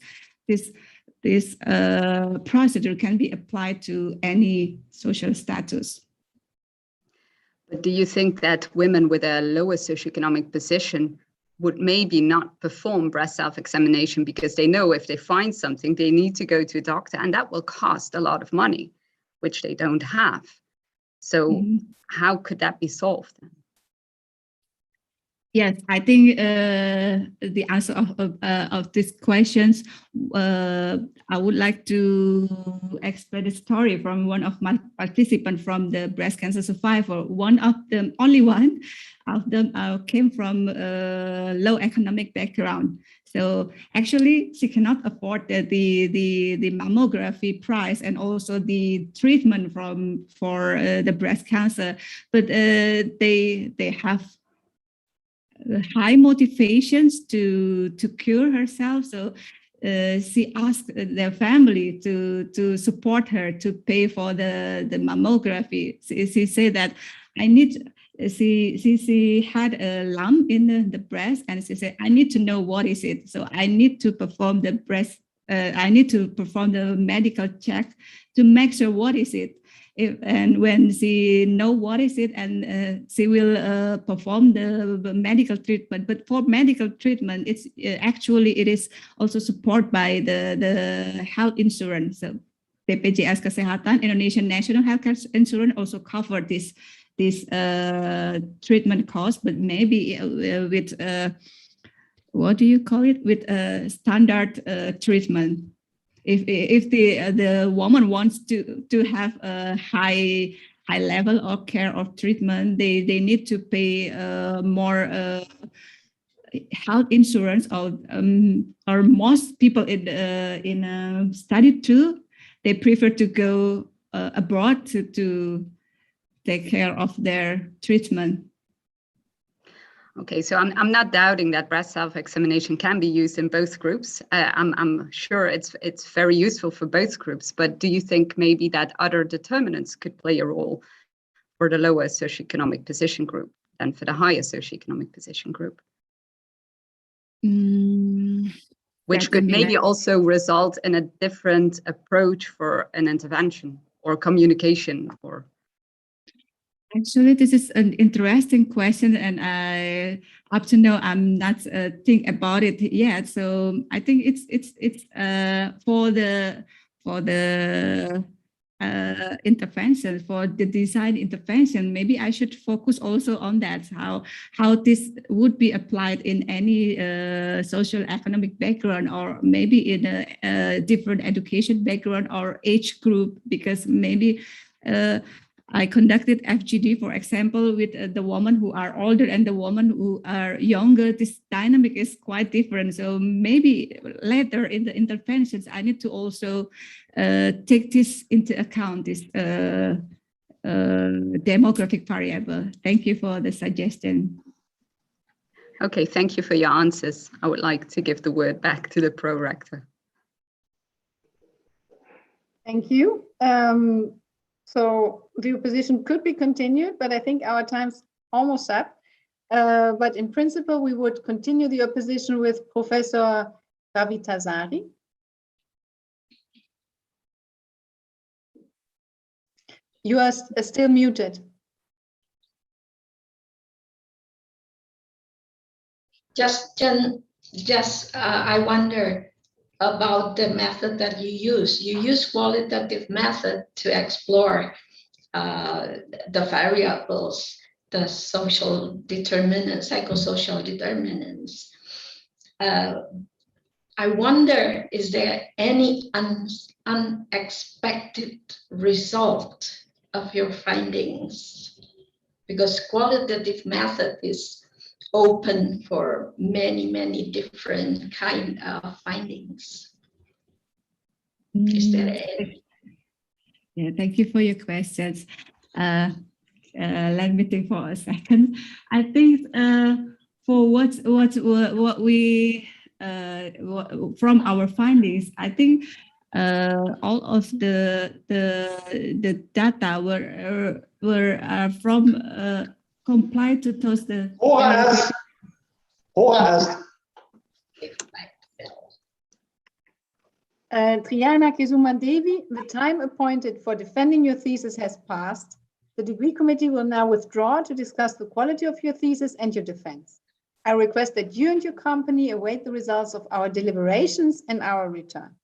procedure can be applied to any social status. But do you think that women with a lower socioeconomic position would maybe not perform breast self-examination because they know if they find something, they need to go to a doctor, and that will cost a lot of money, which they don't have? So how could that be solved then? Yes, I think the answer of these questions, I would like to explain a story from one of my participants from the breast cancer survivor. One of them, only one of them, came from a low economic background. So actually, she cannot afford the mammography price and also the treatment for the breast cancer, but they have high motivations to cure herself. So she asked their family to support her to pay for the mammography. She said that she had a lump in the breast, and she said, I need to know what is it. So I need to perform the medical check to make sure what is it. And when she know what is it, and she will perform the medical treatment. But for medical treatment, it's actually it is also supported by the health insurance. So BPJS Kesehatan, Indonesian National Healthcare Insurance, also cover this treatment cost, but maybe with what do you call it, with standard treatment. If the woman wants to have a high level of care or treatment, they need to pay more health insurance, or most people in study too, they prefer to go abroad to take care of their treatment. Okay, so I'm not doubting that breast self-examination can be used in both groups. I'm sure it's very useful for both groups, but do you think maybe that other determinants could play a role for the lower socioeconomic position group than for the higher socioeconomic position group? Which could maybe also result in a different approach for an intervention or communication or... Actually, this is an interesting question, and up to now I'm not think about it yet. So I think it's for the intervention, for the design intervention. Maybe I should focus also on that, how this would be applied in any social economic background, or maybe in a different education background or age group, because maybe. I conducted FGD, for example, with the women who are older and the women who are younger. This dynamic is quite different. So maybe later in the interventions, I need to also take this into account, this demographic variable. Thank you for the suggestion. Okay, thank you for your answers. I would like to give the word back to the pro-rector. Thank you. So the opposition could be continued, but I think our time's almost up. But in principle, we would continue the opposition with Professor Ravitasari. You are still muted. I wonder about the method that you use. You use qualitative method to explore the variables, the social determinants, psychosocial determinants. I wonder, is there any unexpected result of your findings? Because qualitative method is open for many, many different kind of findings. Is there any? Yeah, thank you for your questions. Let me think for a second. I think for what we from our findings, I think all of the data were from comply to those the. Who asked? Triana Kesuma Devi, the time appointed for defending your thesis has passed. The degree committee will now withdraw to discuss the quality of your thesis and your defense. I request that you and your company await the results of our deliberations and our return.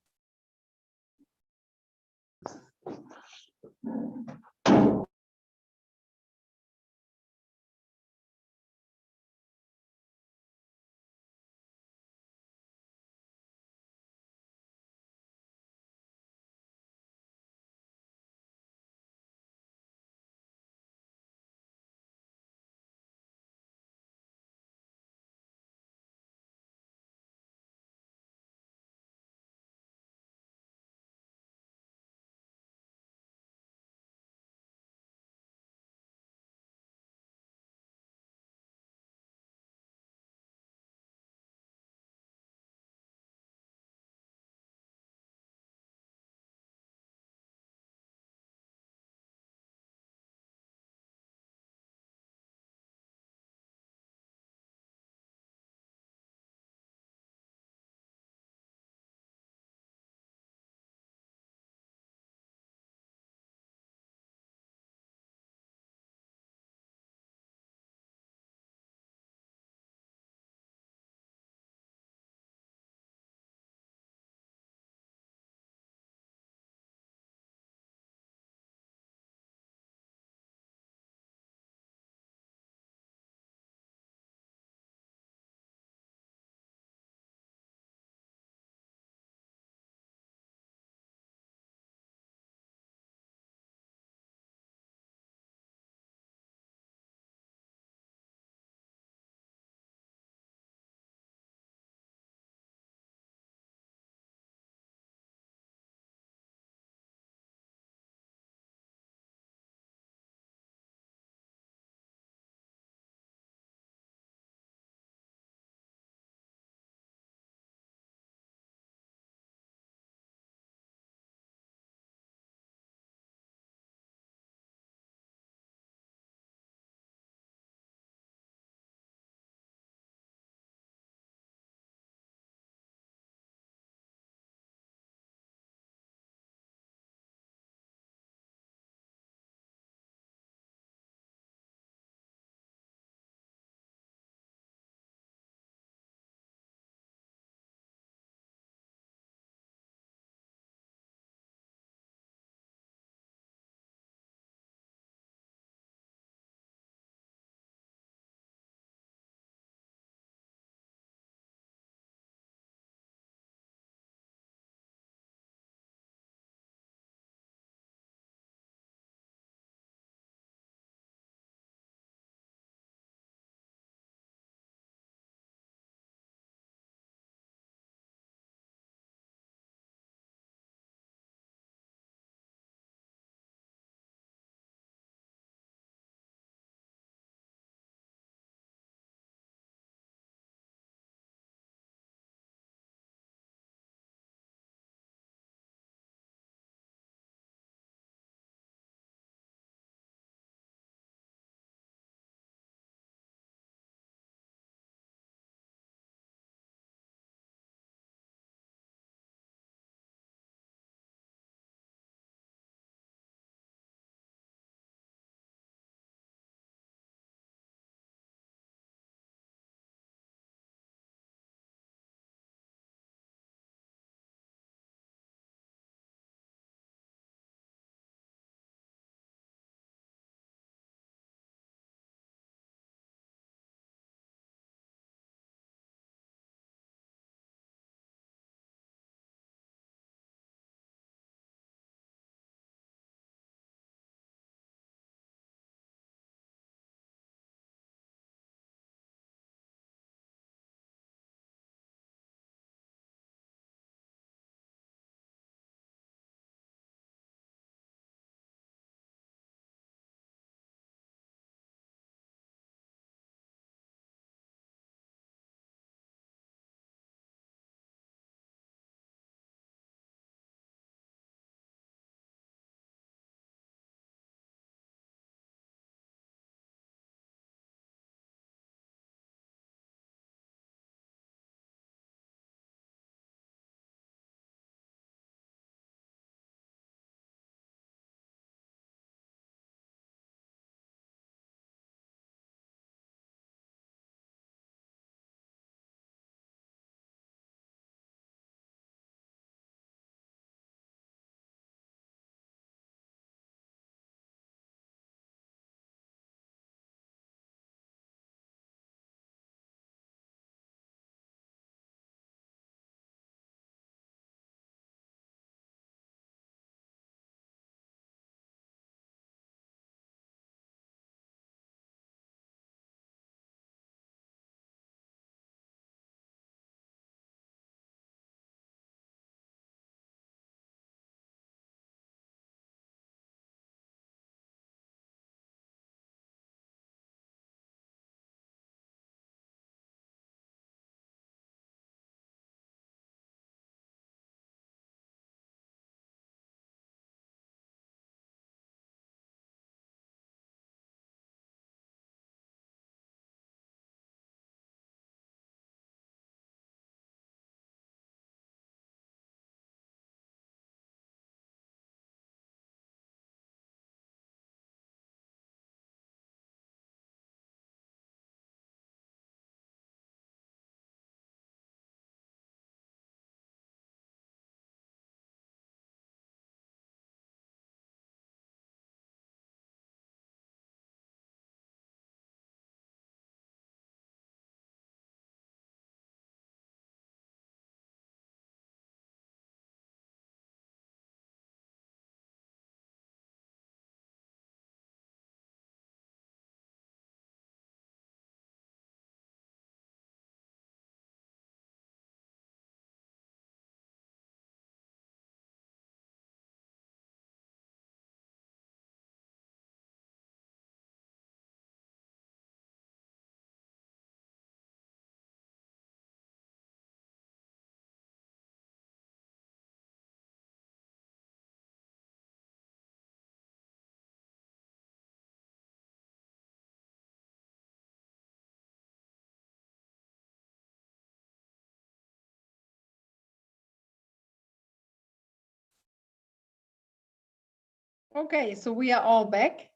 Okay, so we are all back.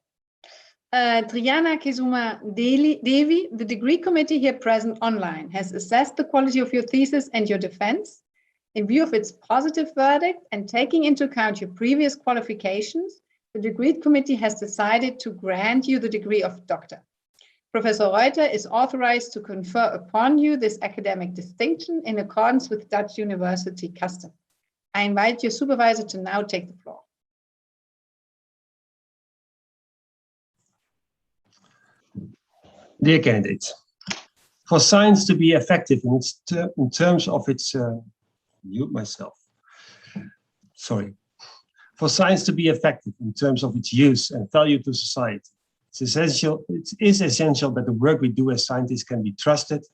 Triana Kesuma Dewi, the degree committee here present online, has assessed the quality of your thesis and your defense. In view of its positive verdict and taking into account your previous qualifications, the degree committee has decided to grant you the degree of doctor. Professor Reuter is authorized to confer upon you this academic distinction in accordance with Dutch university custom. I invite your supervisor to now take the floor. Dear candidates, for science to be effective in terms of its mute myself. Sorry. For science to be effective in terms of its use and value to society, it is essential that the work we do as scientists can be trusted,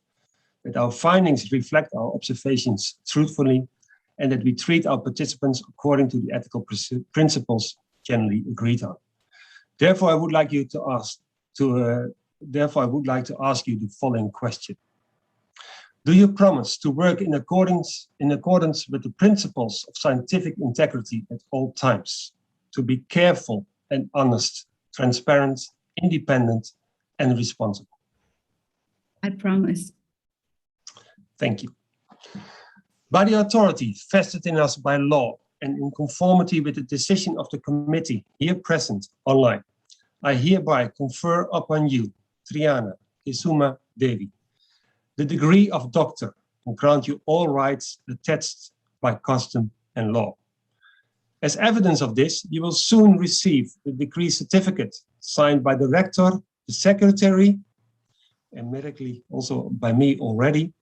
that our findings reflect our observations truthfully, and that we treat our participants according to the ethical principles generally agreed on. Therefore, I would like to ask you the following question. Do you promise to work in accordance with the principles of scientific integrity at all times, to be careful and honest, transparent, independent, and responsible? I promise. Thank you. By the authority vested in us by law and in conformity with the decision of the committee here present online, I hereby confer upon you, Triana Kesuma Dewi, the degree of doctor, and grant you all rights attached by custom and law. As evidence of this, you will soon receive the degree certificate signed by the rector, the secretary, and medically also by me already,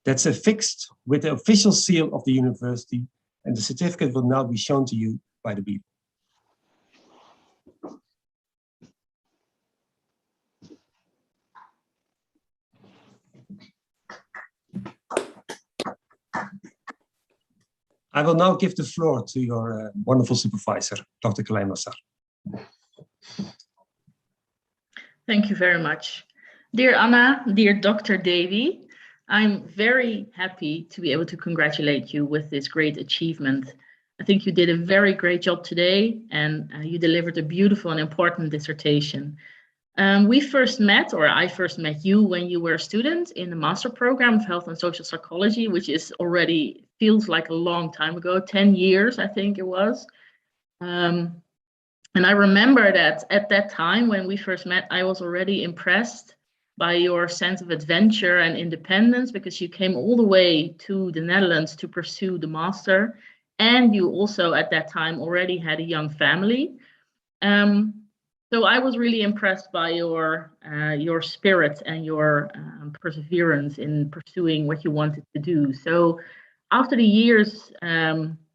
that's affixed with the official seal of the university, and the certificate will now be shown to you by the beadle. I will now give the floor to your wonderful supervisor, Dr. Kalemassar. Thank you very much. Dear Anna, dear Dr. Dewi, I'm very happy to be able to congratulate you with this great achievement. I think you did a very great job today, and you delivered a beautiful and important dissertation. We first met, or I first met you when you were a student in the master program of health and social psychology, which is already feels like a long time ago, 10 years, I think it was. And I remember that at that time when we first met, I was already impressed by your sense of adventure and independence, because you came all the way to the Netherlands to pursue the master. And you also at that time already had a young family. So I was really impressed by your spirit and your perseverance in pursuing what you wanted to do. So after the years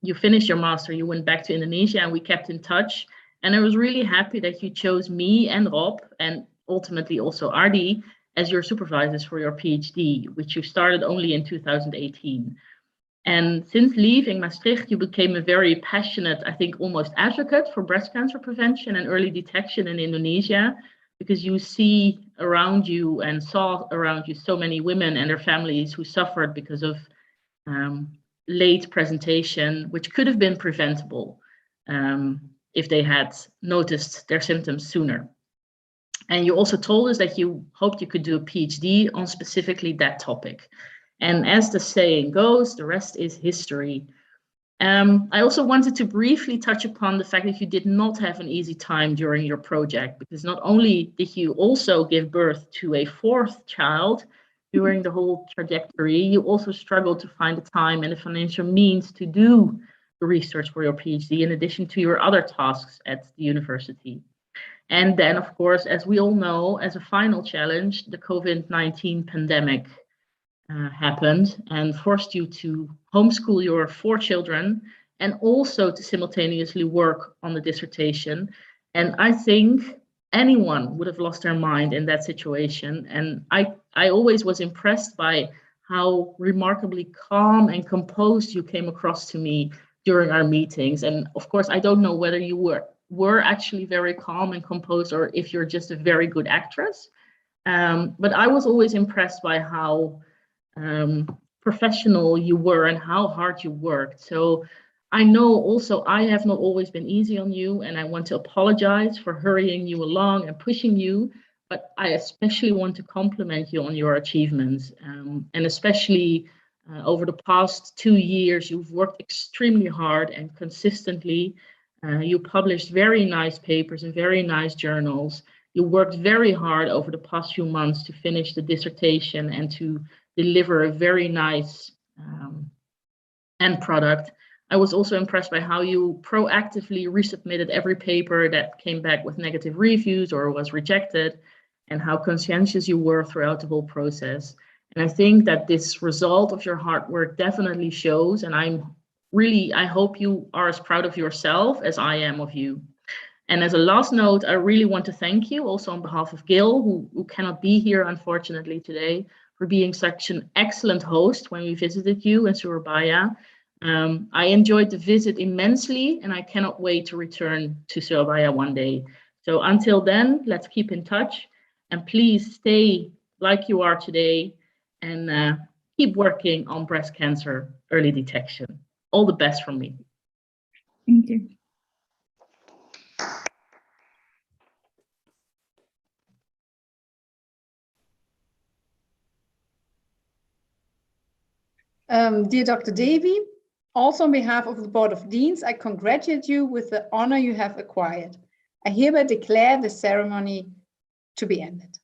you finished your master, you went back to Indonesia, and we kept in touch. And I was really happy that you chose me and Rob, and ultimately also Ardi, as your supervisors for your PhD, which you started only in 2018. And since leaving Maastricht, you became a very passionate, I think almost advocate for breast cancer prevention and early detection in Indonesia, because you see around you and saw around you so many women and their families who suffered because of late presentation, which could have been preventable if they had noticed their symptoms sooner. And you also told us that you hoped you could do a PhD on specifically that topic. And as the saying goes, the rest is history. I also wanted to briefly touch upon the fact that you did not have an easy time during your project, because not only did you also give birth to a fourth child during the whole trajectory, you also struggled to find the time and the financial means to do the research for your PhD, in addition to your other tasks at the university. And then, of course, as we all know, as a final challenge, the COVID-19 pandemic happened and forced you to homeschool your 4 children and also to simultaneously work on the dissertation. And I think anyone would have lost their mind in that situation. And I always was impressed by how remarkably calm and composed you came across to me during our meetings. And of course, I don't know whether you were actually very calm and composed, or if you're just a very good actress. But I was always impressed by how professional you were and how hard you worked. So I know also I have not always been easy on you, and I want to apologize for hurrying you along and pushing you, but I especially want to compliment you on your achievements, and especially over the past 2 years, you've worked extremely hard and consistently. You published very nice papers in very nice journals. You worked very hard over the past few months to finish the dissertation and to deliver a very nice end product. I was also impressed by how you proactively resubmitted every paper that came back with negative reviews or was rejected, and how conscientious you were throughout the whole process. And I think that this result of your hard work definitely shows, and I hope you are as proud of yourself as I am of you. And as a last note, I really want to thank you also on behalf of Gil, who cannot be here unfortunately today, for being such an excellent host when we visited you in Surabaya. I enjoyed the visit immensely, and I cannot wait to return to Surabaya one day. So until then, let's keep in touch, and please stay like you are today, and keep working on breast cancer early detection. All the best from me. Thank you. Dear Dr. Devi, also on behalf of the Board of Deans, I congratulate you with the honor you have acquired. I hereby declare the ceremony to be ended.